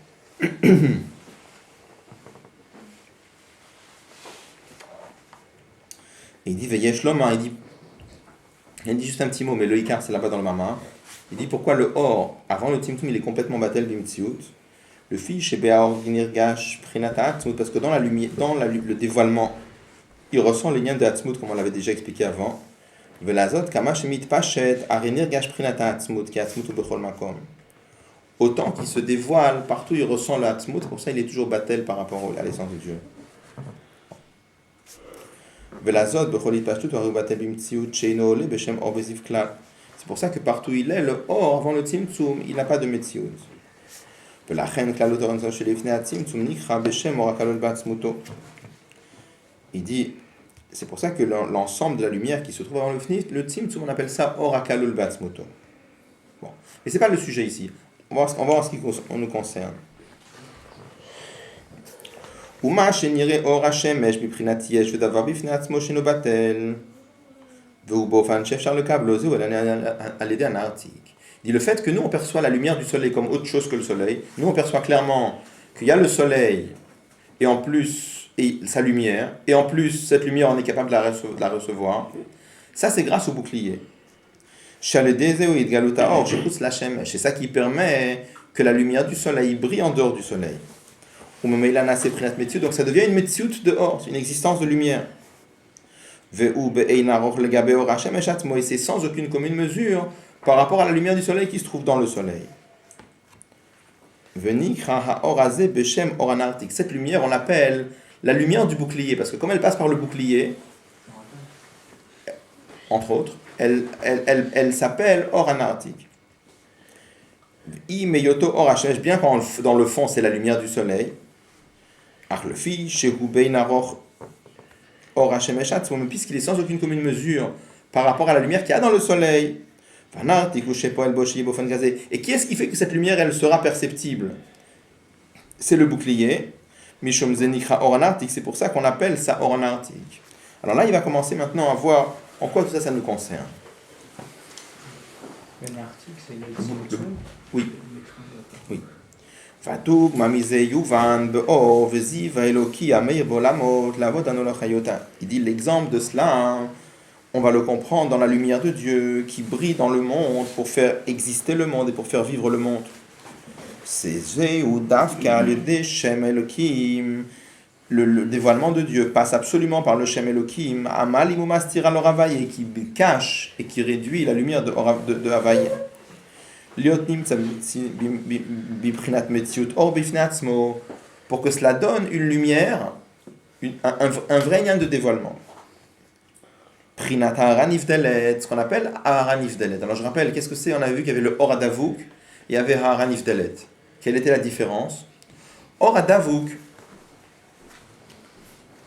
Il dit Veyesh Loma, il dit juste un petit mot, mais le Ikar c'est là-bas dans le Mama. Il dit pourquoi le or, avant le Timtum, il est complètement batel bimtziut. Le fish chez Beaor Gnirgash Prinata Atzmut, parce que dans la lumière, le dévoilement, il ressent les liens de Atzmut, comme on l'avait déjà expliqué avant. Velazot Kamash Mit Pachet Arenirgash Prinata Atzmut, qui Atzmut ou Bechol Makom. Autant qu'il se dévoile, partout il ressent le Atzmut, pour ça il est toujours batel par rapport à l'essence de Dieu. C'est pour ça que partout il est, le or avant le tzimtzum, il n'a pas de metziut. Il dit, c'est pour ça que l'ensemble de la lumière qui se trouve avant le tzimtzum, on appelle ça or akalul batzmuto. Bon, mais c'est pas le sujet ici. On va voir ce qui nous concerne. ומה שנראה אור השמש מבחינת יש ודבר בפני עצמו שאינו בטל והוא באופן שאפשר לקבלו זהו על ידי הנרתיק. Il dit le fait que nous on perçoit la lumière du soleil comme autre chose que le soleil, nous on perçoit clairement qu'il y a le soleil et en plus sa lumière, et en plus cette lumière on est capable de la recevoir, ça c'est grâce au bouclier. C'est ça qui permet que la lumière du soleil brille en dehors du soleil. Donc ça devient une metziut dehors, c'est une existence de lumière. Et c'est sans aucune commune mesure par rapport à la lumière du soleil qui se trouve dans le soleil. Cette lumière, on l'appelle la lumière du bouclier, parce que comme elle passe par le bouclier, entre autres, elle s'appelle Or Anartik. Bien quand dans le fond c'est la lumière du soleil, puisqu'il est sans aucune commune mesure par rapport à la lumière qu'il y a dans le soleil. Et qui est-ce qui fait que cette lumière elle sera perceptible? C'est le bouclier. C'est pour ça qu'on appelle ça Or Anartik. Alors là il va commencer maintenant à voir en quoi tout ça nous concerne. L'article, c'est le Oui. Oui. Il dit l'exemple de cela, on va le comprendre dans la lumière de Dieu qui brille dans le monde pour faire exister le monde et pour faire vivre le monde. C'est le dévoilement de Dieu passe absolument par le Shem Elohim, et qui cache et qui réduit la lumière de Havaï. Pour que cela donne une lumière, un vrai lien de dévoilement. Ce qu'on appelle Haranifdelet. Alors je rappelle, qu'est-ce que c'est? On a vu qu'il y avait le Or Adavouk et il y avait Haranifdelet. Quelle était la différence? Or Adavouk,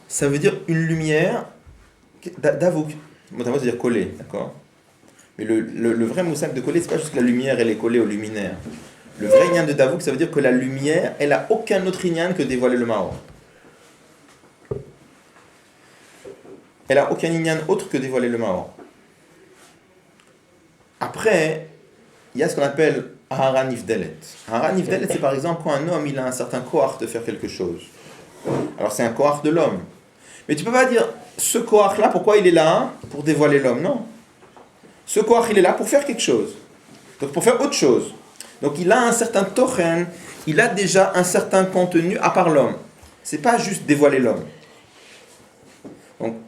ça veut dire une lumière d'Avouk. Ça veut dire coller, d'accord? Mais le vrai moussak de coller, c'est pas juste que la lumière elle est collée au luminaire. Le vrai inyan de Davouk, ça veut dire que la lumière, elle a aucun autre inyan que dévoiler le Maor. Elle a aucun inyan autre que dévoiler le Maor. Après, il y a ce qu'on appelle Hara Nivdelet. Hara Nivdelet, c'est par exemple quand un homme il a un certain koach de faire quelque chose. Alors c'est un koach de l'homme. Mais tu peux pas dire, ce koach-là, pourquoi il est là? Pour dévoiler l'homme, non. Ce koach, il est là pour faire quelque chose. Donc pour faire autre chose. Donc il a un certain tochen, il a déjà un certain contenu à part l'homme. C'est pas juste dévoiler l'homme.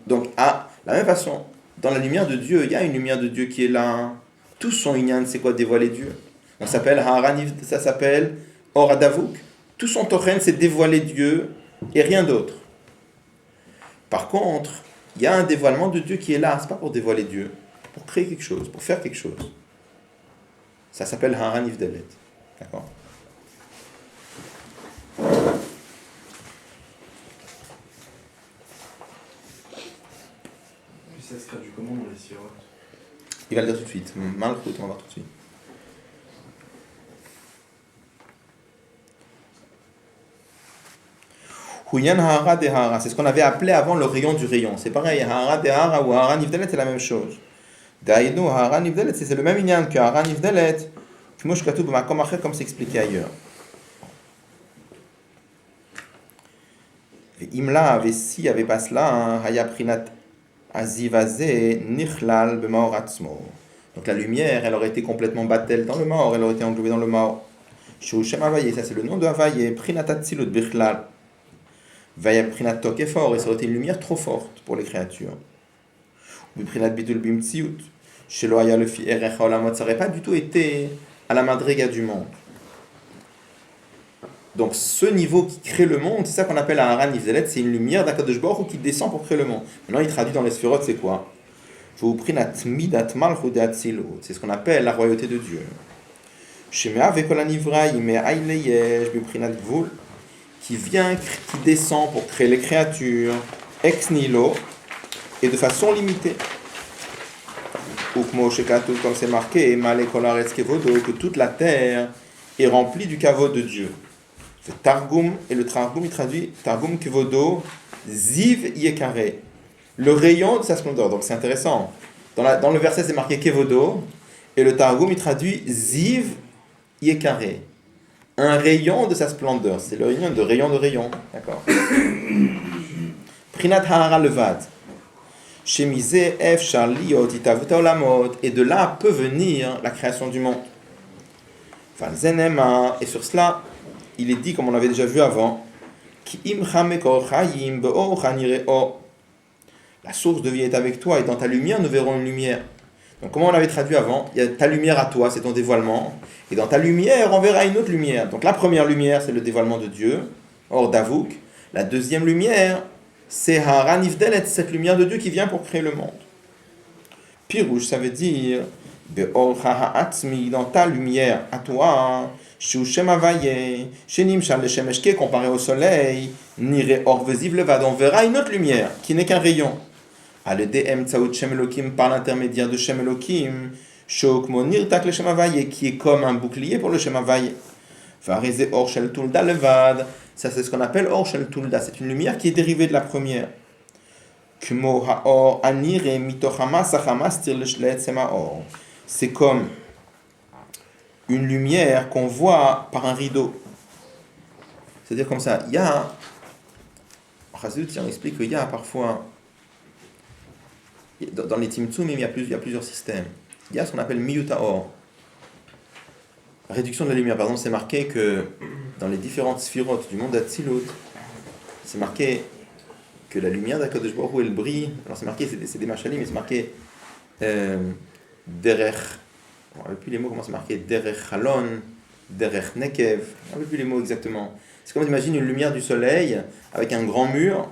Donc à la même façon, dans la lumière de Dieu, il y a une lumière de Dieu qui est là. Tout son inyan, c'est quoi? Dévoiler Dieu. Ça s'appelle Haraniv, ça s'appelle Or Adavuk. Tout son tochen, c'est dévoiler Dieu et rien d'autre. Par contre, il y a un dévoilement de Dieu qui est là. C'est pas pour dévoiler Dieu, pour créer quelque chose, pour faire quelque chose. Ça s'appelle Haraniv Delet. D'accord? Puis ça se traduit comment dans les sirotes? Il va le dire tout de suite. Malchut, on va voir tout de suite. Huyan Hara de Hara, c'est ce qu'on avait appelé avant le rayon du rayon. C'est pareil, Hara de Hara ou Hara Nivdelet, c'est la même chose. Daïnou, Hara Nivdelet, c'est le même inyan que Hara Nivdelet, comme c'est expliqué ailleurs. Imla avait si avait pas cela, Haya Prinat Azivazé Nichlal Bemaor Atzmo. Donc la lumière, elle aurait été complètement battelle dans le Maor, elle aurait été englobée dans le Maor. Shushem Havaye, ça c'est le nom de Havaye, Prinat Atzilut Bichlal. Vaya Prinat Tokefor, et ça aurait été une lumière trop forte pour les créatures. Ou Prinat Bidul Bimtsiut, Shelo Haya Lefi Erech Haolamot, ça n'aurait pas du tout été à la madriga du monde. Donc ce niveau qui crée le monde, c'est ça qu'on appelle un Hara Nivdelet, c'est une lumière d'Akadosh Baruch Hu qui descend pour créer le monde. Maintenant il traduit dans les sphérotes, c'est quoi? C'est ce qu'on appelle la royauté de Dieu. Qui vient, qui descend pour créer les créatures, ex nihilo, et de façon limitée. Ou comme c'est marqué, que toute la terre est remplie du kavod de Dieu. C'est Targum, et le Targum il traduit Targum kevodo, ziv yekare, le rayon de sa splendeur. Donc c'est intéressant. Dans le verset c'est marqué kevodo, et le Targum il traduit ziv yekare, un rayon de sa splendeur. C'est le rayon de rayon. D'accord. Prinat ha'ara levad. Shemize ef charliot itavuta olamot. Et de là peut venir la création du monde. Falzenema. Et sur cela, il est dit, comme on l'avait déjà vu avant, Ki imcha mekor chayim be'or chanireo. La source de vie est avec toi, et dans ta lumière, nous verrons une lumière. Donc, comme on l'avait traduit avant, il y a ta lumière à toi, c'est ton dévoilement. Et dans ta lumière, on verra une autre lumière. Donc, la première lumière, c'est le dévoilement de Dieu, Or Davuk. La deuxième lumière, c'est Hara Nivdelet, cette lumière de Dieu qui vient pour créer le monde. Pirouche, ça veut dire Be'or ha'atzmi, dans ta lumière à toi, Shushem Havaye, Shenim Shal Shemesh, qui est comparé au soleil, Nire Or Veziv Levad, on verra une autre lumière qui n'est qu'un rayon. Aledem Tsaout Shem Elokim, par l'intermédiaire de Shem Elokim, Shokmo Nirtak le Shem Havaye, qui est comme un bouclier pour le Shem Havaye. Vareze Or Shel Tulda Levad, ça c'est ce qu'on appelle Or Shel Tulda, c'est une lumière qui est dérivée de la première. Kmo Haor Anire Mitochama Sachama Stir le Shlet Semaor. C'est comme une lumière qu'on voit par un rideau. C'est-à-dire comme ça, il y a... Chazut, on explique qu'il y a parfois... Dans les Tzimtzum, il y a plusieurs systèmes. Il y a ce qu'on appelle Miyuta Or. Réduction de la lumière. Par exemple, c'est marqué que dans les différentes sphirotes du monde d'Atsilut, c'est marqué que la lumière d'Akadosh Baruch Hu, elle brille. Alors c'est marqué, c'est des machalim, mais c'est marqué Derech... On ne rappelle plus les mots, comment c'est marqué, Derech Halon, Derech Nekev, on ne rappelle plus les mots exactement. C'est comme t'imagines une lumière du soleil avec un grand mur,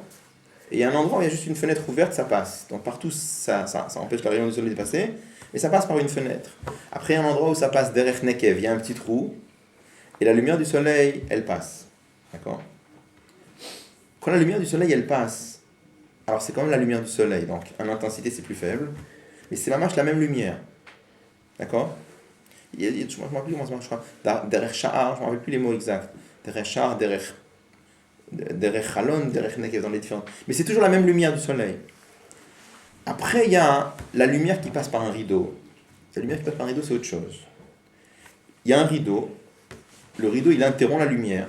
et il y a un endroit où il y a juste une fenêtre ouverte, ça passe. Donc partout, ça empêche la rayon du soleil de passer, et ça passe par une fenêtre. Après, il y a un endroit où ça passe Derech Nekev, il y a un petit trou, et la lumière du soleil, elle passe. D'accord? Quand la lumière du soleil, elle passe, alors c'est quand même la lumière du soleil, donc en intensité c'est plus faible, mais c'est la même D'accord? Je ne me rappelle plus comment ça marche, je crois. Derech Sha'ar, je ne me rappelle plus les mots exacts. Derech Sha'ar, Derech Halon, Derech Nekev, dans les différentes. Mais c'est toujours la même lumière du soleil. Après, il y a la lumière qui passe par un rideau. La lumière qui passe par un rideau, c'est autre chose. il y a un rideau. Le rideau, il interrompt la lumière.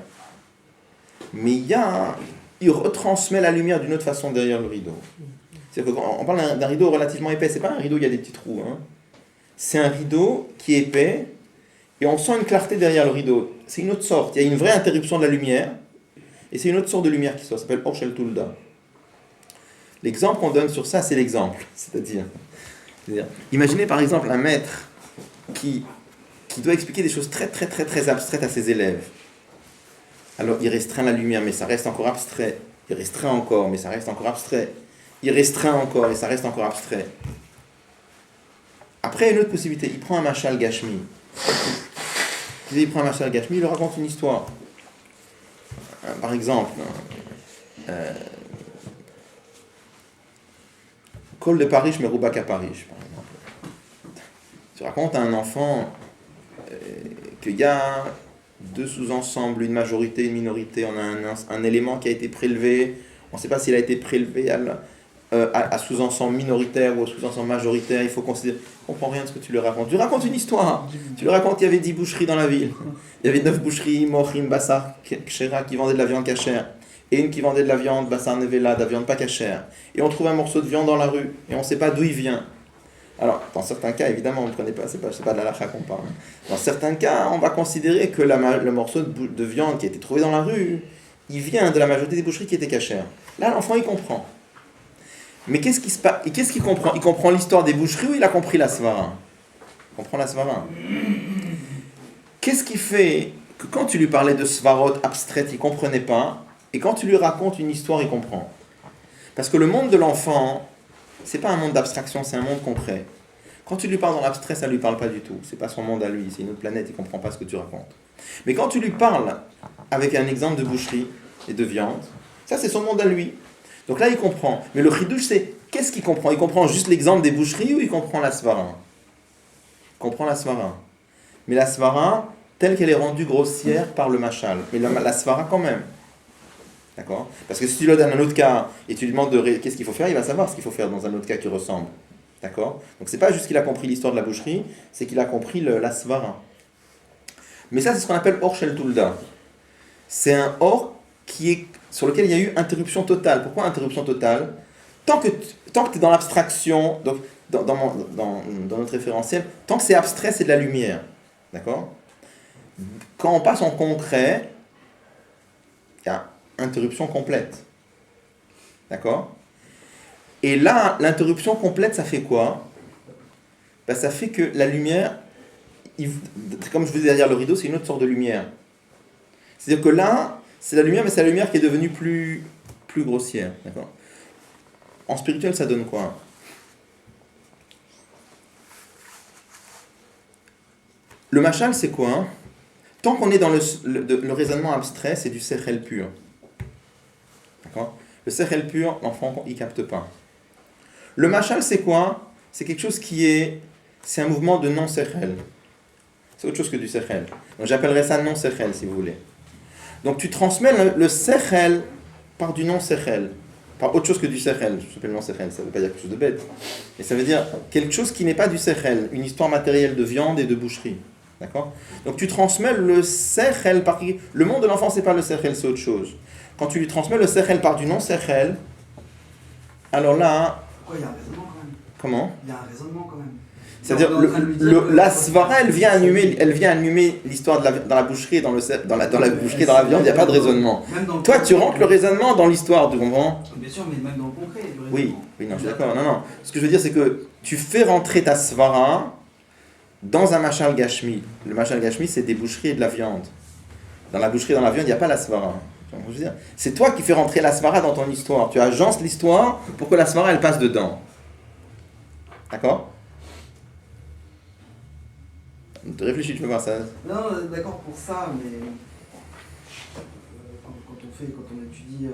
Mais il retransmet la lumière d'une autre façon derrière le rideau. C'est-à-dire que quand on parle d'un rideau relativement épais, c'est pas un rideau où il y a des petits trous. Hein. C'est un rideau qui est épais et on sent une clarté derrière le rideau. C'est une autre sorte. Il y a une vraie interruption de la lumière et c'est une autre sorte de lumière qui sort. Ça s'appelle Orshel Tulda. L'exemple qu'on donne sur ça, c'est l'exemple. C'est-à-dire, imaginez par exemple un maître qui doit expliquer des choses très très très très abstraites à ses élèves. Alors il restreint la lumière, mais ça reste encore abstrait. Il restreint encore, mais ça reste encore abstrait. Il restreint encore, et ça reste encore abstrait. Après, il y a une autre possibilité. Il prend un machal gashmi. Il prend un machal gashmi, il leur raconte une histoire. Par exemple, Col de Paris, mais Roubac à Paris, par exemple. Tu racontes à un enfant qu'il y a deux sous-ensembles, une majorité, une minorité. On a un élément qui a été prélevé. On ne sait pas s'il a été prélevé à sous-ensemble minoritaire ou sous-ensemble majoritaire. Il faut considérer. On ne comprend rien de ce que tu lui racontes. Tu lui racontes une histoire. Tu lui racontes qu'il y avait 10 boucheries dans la ville. Il y avait 9 boucheries, Mochim, Bassar, Kshera, qui vendaient de la viande cachère. Et une qui vendait de la viande, Bassar Nevela, de la viande pas cachère. Et on trouve un morceau de viande dans la rue. Et on ne sait pas d'où il vient. Alors, dans certains cas, évidemment, on ne prenait pas, c'est pas de la lacha qu'on parle. Dans certains cas, on va considérer que le morceau de viande qui a été trouvé dans la rue, il vient de la majorité des boucheries qui étaient cachères. Là, l'enfant, il comprend. Mais qu'est-ce qu'il comprend? Il comprend l'histoire des boucheries ou il a compris la svara? Il comprend la svara. Qu'est-ce qui fait que quand tu lui parlais de svarot abstraites, il ne comprenait pas, et quand tu lui racontes une histoire, il comprend? Parce que le monde de l'enfant, c'est pas un monde d'abstraction, c'est un monde concret. Quand tu lui parles dans l'abstrait, ça ne lui parle pas du tout. C'est pas son monde à lui, c'est une autre planète, il ne comprend pas ce que tu racontes. Mais quand tu lui parles avec un exemple de boucherie et de viande, ça c'est son monde à lui. Donc là il comprend. Mais le chidouche c'est, qu'est-ce qu'il comprend? Il comprend juste l'exemple des boucheries ou il comprend la svara? Il comprend la svara. Mais la svara, telle qu'elle est rendue grossière par le machal. Mais la svara quand même. D'accord? Parce que si tu lui donnes un autre cas et tu lui demandes qu'est-ce qu'il faut faire, il va savoir ce qu'il faut faire dans un autre cas qui ressemble. D'accord? Donc c'est pas juste qu'il a compris l'histoire de la boucherie, c'est qu'il a compris la svara. Mais ça c'est ce qu'on appelle or shel tulda. C'est un or sur lequel il y a eu interruption totale. Pourquoi interruption totale? Tant que tu es dans l'abstraction, donc dans notre référentiel, tant que c'est abstrait, c'est de la lumière. D'accord? Quand on passe en concret, il y a interruption complète. D'accord? Et là, l'interruption complète, ça fait quoi? Ben, ça fait que la lumière, comme je vous disais derrière le rideau, c'est une autre sorte de lumière. C'est-à-dire que là, c'est la lumière, mais c'est la lumière qui est devenue plus grossière. D'accord? En spirituel, ça donne quoi? Le machal, c'est quoi, hein? Tant qu'on est dans le raisonnement abstrait, c'est du sechel pur. D'accord? Le sechel pur, l'enfant, il ne capte pas. Le machal, c'est quoi? C'est quelque chose c'est un mouvement de non-sechel. C'est autre chose que du sechel. Donc j'appellerais ça non-sechel, si vous voulez. Donc tu transmets le sechel par du non-sechel. Par autre chose que du sechel. Je s'appelle non-sechel, ça ne veut pas dire quelque chose de bête. Mais ça veut dire quelque chose qui n'est pas du sechel. Une histoire matérielle de viande et de boucherie. D'accord? Donc tu transmets le sechel par... Le monde de l'enfant, c'est pas le sechel, c'est autre chose. Quand tu lui transmets le sechel par du non-sechel, alors là... Pourquoi il y a un raisonnement quand même? Comment? Il y a un raisonnement quand même. C'est-à-dire, la svara, elle vient allumer l'histoire dans la boucherie, dans la boucherie, dans la viande, il n'y a pas de raisonnement. Toi, tu rentres le raisonnement dans l'histoire, tu comprends? Bien sûr, mais même dans le concret, du raisonnement. Oui, non, je suis d'accord. Non. Ce que je veux dire, c'est que tu fais rentrer ta svara dans un machal gashmi. Le machal gashmi, c'est des boucheries et de la viande. Dans la boucherie et dans la viande, il n'y a pas la svara. Je veux dire, c'est toi qui fais rentrer la svara dans ton histoire. Tu agences l'histoire pour que la svara, elle passe dedans. D'accord? Réfléchis, tu peux voir ça. Non, d'accord pour ça, mais quand on étudie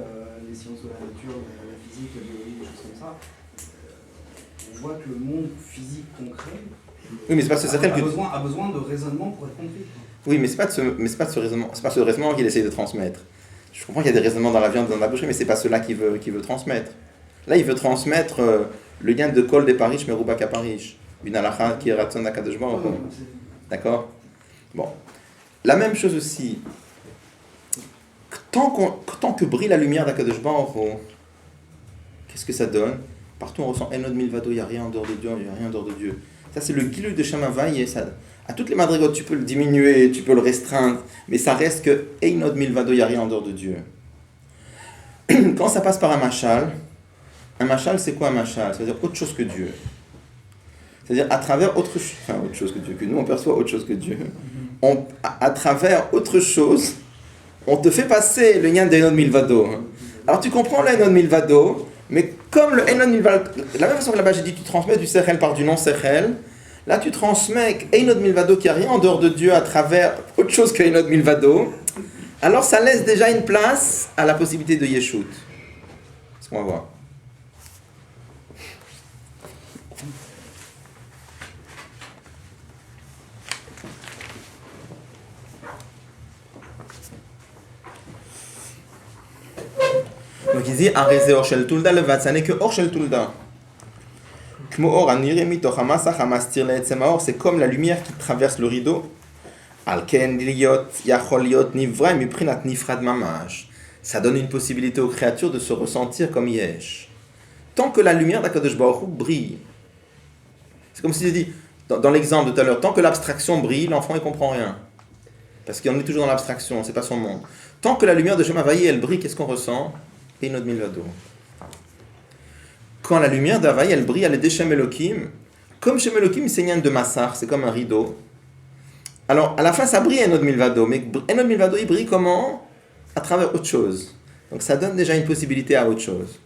les sciences de la nature, la physique, la biologie, des choses comme ça, on voit que le monde physique concret oui, mais c'est pas ce a besoin de raisonnement pour être compris. Oui, mais c'est pas de ce raisonnement qu'il essaie de transmettre. Je comprends qu'il y a des raisonnements dans la viande, dans la boucherie, mais c'est pas cela qu'il veut transmettre. Là, il veut transmettre le lien de Kol des Parish, mais Roubac à Parish. Une halakha qui est Ratzon Akadosh Baruch Hu. D'accord? Bon. La même chose aussi. Tant que brille la lumière d'Akadosh Baruch Hu, qu'est-ce que ça donne? Partout on ressent Enod Milvado, il n'y a rien en dehors de Dieu, il n'y a rien en dehors de Dieu. Ça c'est le Gilui de Shem Havai, et ça, à toutes les madrigotes, tu peux le diminuer, tu peux le restreindre, mais ça reste que Enod Milvado, il n'y a rien en dehors de Dieu. Quand ça passe par un machal c'est quoi un machal? C'est-à-dire autre chose que Dieu. C'est-à-dire à travers autre chose que Dieu, que nous on perçoit autre chose que Dieu. À travers autre chose, on te fait passer le lien d'Enod Milvado. Alors tu comprends l'Enod Milvado, mais comme le Enod Milvado, de la même façon que là-bas j'ai dit tu transmets du Sechel par du non-Sechel, là tu transmets Enod Milvado qui n'a rien en dehors de Dieu à travers autre chose que Enod Milvado, alors ça laisse déjà une place à la possibilité de Yeshut. C'est ce qu'on va voir. Donc il dit Areze Or Shel Tulda Levad, ça n'est que Or Shel Tulda. Kmo Or Anire Mitoch Hamasach Hamastir Le'etzem Haor, c'est comme la lumière qui traverse le rideau. Al Ken Liot Yachol Liot Nivra Miprinat Nifrad Mamash. Ça donne une possibilité aux créatures de se ressentir comme Yesh. Tant que la lumière d'Akadosh Baruch Hu brille. C'est comme si je dis, dans l'exemple de tout à l'heure, tant que l'abstraction brille, l'enfant ne comprend rien. Parce qu'on est toujours dans l'abstraction, c'est pas son monde. Tant que la lumière de Shem Havai, elle brille, qu'est-ce qu'on ressent? Enod Milvado. Quand la lumière d'Havai, elle brille, elle est des Shem Elohim. Comme Shem Elohim, c'est une de Massar, c'est comme un rideau. Alors, à la fin, ça brille Enod Milvado. Mais Enod Milvado, il brille comment? À travers autre chose. Donc, ça donne déjà une possibilité à autre chose.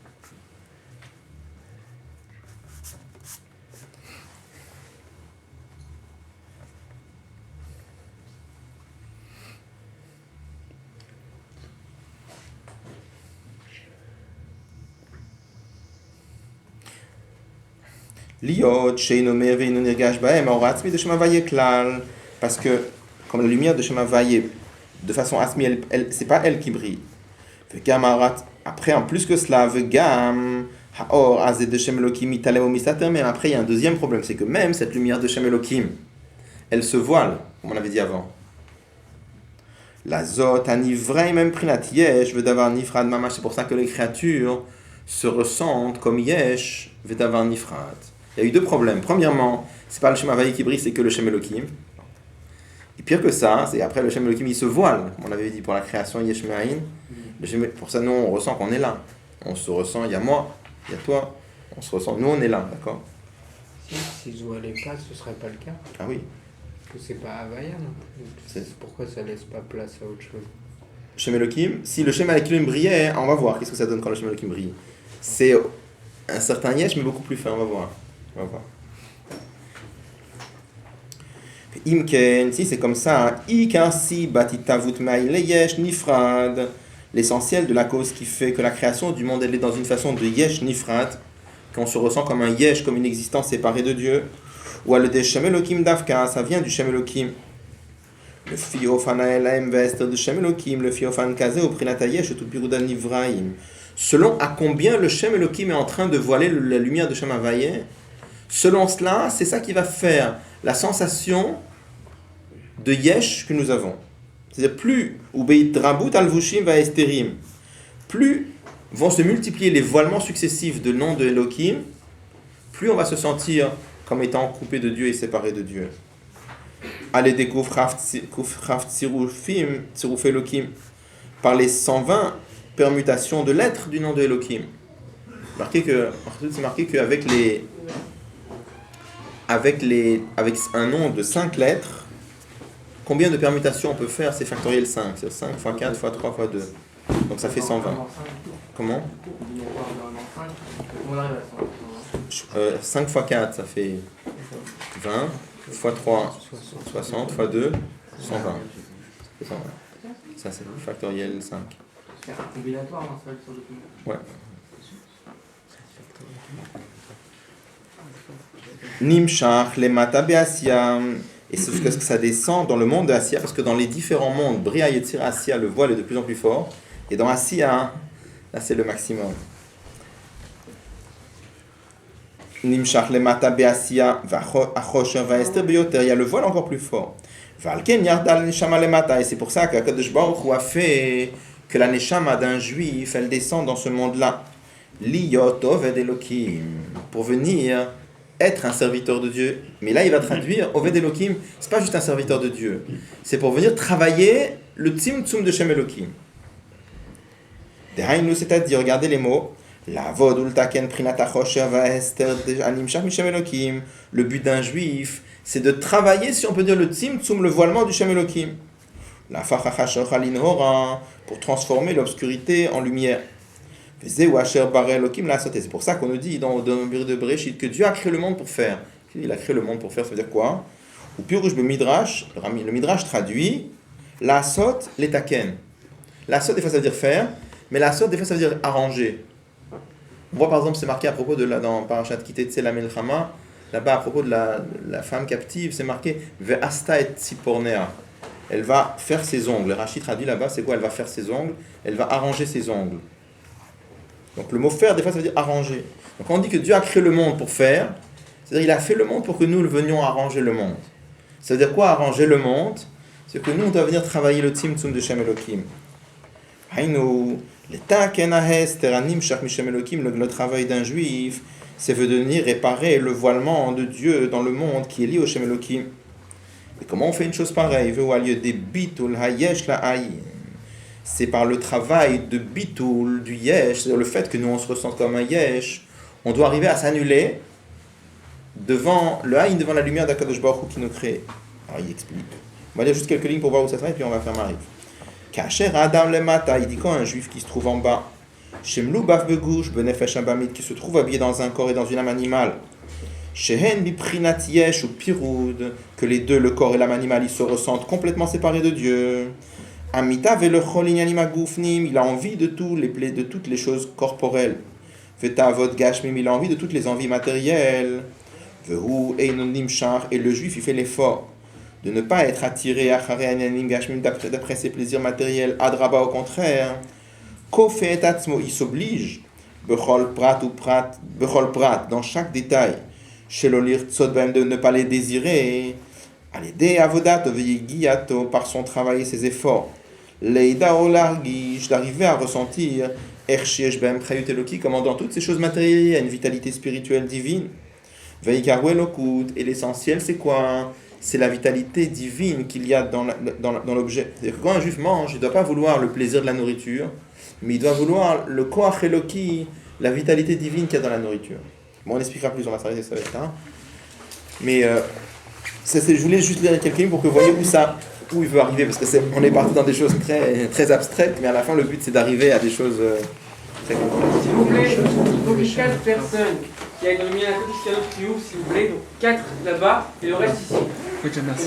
Liot, Sheinomer, Veinu Nirgash Bahem, Aura Atzmi de Shem Havai Klal. Parce que, comme la lumière de Shem Havai, de façon Atzmi, c'est pas elle qui brille. Après, en plus que cela, Vegam, Haor, Azé de Shem Elohim, Italem Omisater, mais après, il y a un deuxième problème, c'est que même cette lumière de Shem Elohim, elle se voile, comme on l'avait dit avant. La Zot, Anivraim, même Prinat Yesh, Vedavar Nifrad Mamash, c'est pour ça que les créatures se ressentent comme Yesh, Vedavar Nifrad. Il y a eu deux problèmes. Premièrement, c'est pas le Shem Havai qui brille, c'est que le Shem Elohim. Et pire que ça, c'est après le Shem Elohim, il se voile. On l'avait dit pour la création Yesh Me'ayin. Pour ça, nous, on ressent qu'on est là. On se ressent, il y a moi, il y a toi. On se ressent, nous, on est là, d'accord? Si je voilais pas, ce serait pas le cas. Ah oui. Que c'est pas Havaya non plus. Pourquoi ça laisse pas place à autre chose? Shem Elohim, si le Shem Elohim brillait, on va voir qu'est-ce que ça donne quand le Shem Elohim brille. C'est un certain Yesh, mais beaucoup plus fin, on va voir. On va voir. Imken, si c'est comme ça, Ikansi batitavut maïle yesh nifrad. L'essentiel de la cause qui fait que la création du monde elle est dans une façon de yesh nifrad, qu'on se ressent comme un yesh, comme une existence séparée de Dieu. Ou al de Shem Elohim davka, ça vient du Shem Elohim. Le fiofan aelaim vest de Shem Elohim, le fiofan kaze au prinata yesh tout pirudan nivraim. Selon à combien le Shem Elohim est en train de voiler la lumière de Shem Havai, selon cela, c'est ça qui va faire la sensation de yesh que nous avons. C'est-à-dire plus ubeit rabut alvushim va esterim, plus vont se multiplier les voilements successifs de nom de Elohim, plus on va se sentir comme étant coupé de Dieu et séparé de Dieu. Allez découvrir tsirufim, tsiruf Elohim, par les 120 permutations de lettres du nom de Elohim. C'est marqué qu'avec avec un nom de 5 lettres, combien de permutations on peut faire? C'est factoriel 5. C'est 5 x 4 x 3 x 2. Donc ça fait 120. Comment 5 x 4, ça fait 20. x 3, 60. x 2, 120. C'est 120. Ça c'est factoriel 5. C'est un combinatoire, non, ça, sur le document. Ouais. Nimshach le matabeasia. Et c'est ce que ça descend dans le monde de Assia, parce que dans les différents mondes, Bria Yetzira Assia, le voile est de plus en plus fort. Et dans Assia, là c'est le maximum. Nimshach le matabeasia, vachosher va ester bioter. Il y a le voile encore plus fort. Valken yardal neshama lemata. Et c'est pour ça qu'Akadosh Baruch Hu a fait que la neshama d'un juif, elle descend dans ce monde-là. Liyot oved Elokim. Pour venir être un serviteur de Dieu. Mais là, il va traduire oved Elokim. C'est pas juste un serviteur de Dieu. C'est pour venir travailler le tzimtzum de Shem Elokim. Dehainu, c'est-à-dire, regardez les mots. La vod ultaken prinata chosher va ester anim shach mishem Elokim. Le but d'un juif, c'est de travailler, si on peut dire, le tzimtzum, le voilement du Shem Elokim. La fachacha shochalin hora, pour transformer l'obscurité en lumière. C'est pour ça qu'on nous dit dans le livre de Bereshit que Dieu a créé le monde pour faire. Il a créé le monde pour faire, ça veut dire quoi? Ou pirush le midrash traduit la sot letaken. La sot des fois ça veut dire faire, mais la sot des fois ça veut dire arranger. On voit par exemple, c'est marqué à propos de dans Parashat Kitetse la Melchama, là-bas à propos de la femme captive, c'est marqué ve'asta et tzipornea. Elle va faire ses ongles. Rachid traduit là-bas, c'est quoi? Elle va faire ses ongles, elle va arranger ses ongles. Donc le mot faire, des fois, ça veut dire arranger. Donc quand on dit que Dieu a créé le monde pour faire, c'est-à-dire qu'il a fait le monde pour que nous venions arranger le monde. Ça veut dire quoi arranger le monde? C'est que nous, on doit venir travailler le tzimtzum de Shem Elokim. Le travail d'un juif, c'est venir réparer le voilement de Dieu dans le monde qui est lié au Shem Elokim. Et comment on fait une chose pareille? C'est par le travail de bitoul, du yesh, c'est-à-dire le fait que nous on se ressent comme un yesh, on doit arriver à s'annuler devant le haïn, devant la lumière d'Akadosh Baruch Hu qui nous crée. Alors il explique. On va lire juste quelques lignes pour voir où ça se met, puis on va faire Mariv. Kacher Adam Lemata, il dit quand un juif qui se trouve en bas, Shemlou Baf Begouche, Benefesh Abamid, qui se trouve habillé dans un corps et dans une âme animale, Shehen Biprinat Yesh ou Piroud, que les deux, le corps et l'âme animale, ils se ressentent complètement séparés de Dieu. Amita velocholinyanimagoufnim, il a envie de toutes les choses corporelles. Vetavod gashmim, il a envie de toutes les envies matérielles. Vehu einonimshar, et le juif il fait l'effort de ne pas être attiré d'après ses plaisirs matériels. Adraba au contraire. Kofe et atzmo, il s'oblige. Bechol prat ou prat, bechol prat, dans chaque détail. Shelolir tzodbem, de ne pas les désirer. Alédé avodato veyigiato, par son travail et ses efforts. Leida olargish, d'arriver à ressentir ershiesh bem prayut eloki, comme dans toutes ces choses matérielles, il y a une vitalité spirituelle divine. Veikaru elokut, et l'essentiel c'est quoi? C'est la vitalité divine qu'il y a dans l'objet. C'est-à-dire que quand un juif mange, il ne doit pas vouloir le plaisir de la nourriture, mais il doit vouloir le koach eloki, la vitalité divine qu'il y a dans la nourriture. Bon, on expliquera plus, on va s'arrêter ça va être là. Mais je voulais juste lire quelques lignes pour que vous voyez où il veut arriver, parce qu'on est parti dans des choses très, très abstraites, mais à la fin le but c'est d'arriver à des choses très concrètes. S'il vous plaît, il faut que 4 personnes qui aillent dans le milieu qui ouvre, s'il vous plaît, donc 4 là-bas et le reste ici. Ok, merci.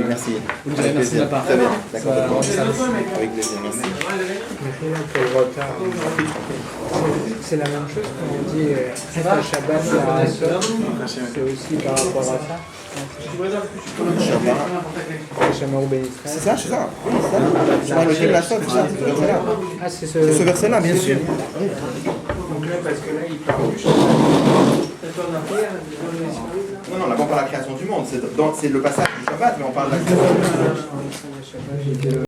Merci. Vous me direz merci de la part. Très bien, d'accord. Avec plaisir, merci. Pour le retard. C'est la même chose quand on dit Shabbat, c'est aussi par rapport à ça. C'est ça. Oui, c'est ça. C'est la sorte, c'est ça. Ah, c'est ce verset-là, bien sûr. Donc là, parce que là, il parle du Shabbat. Non, là-bas on parle de la création du monde. C'est le passage du Shabbat, mais on parle de la création du monde.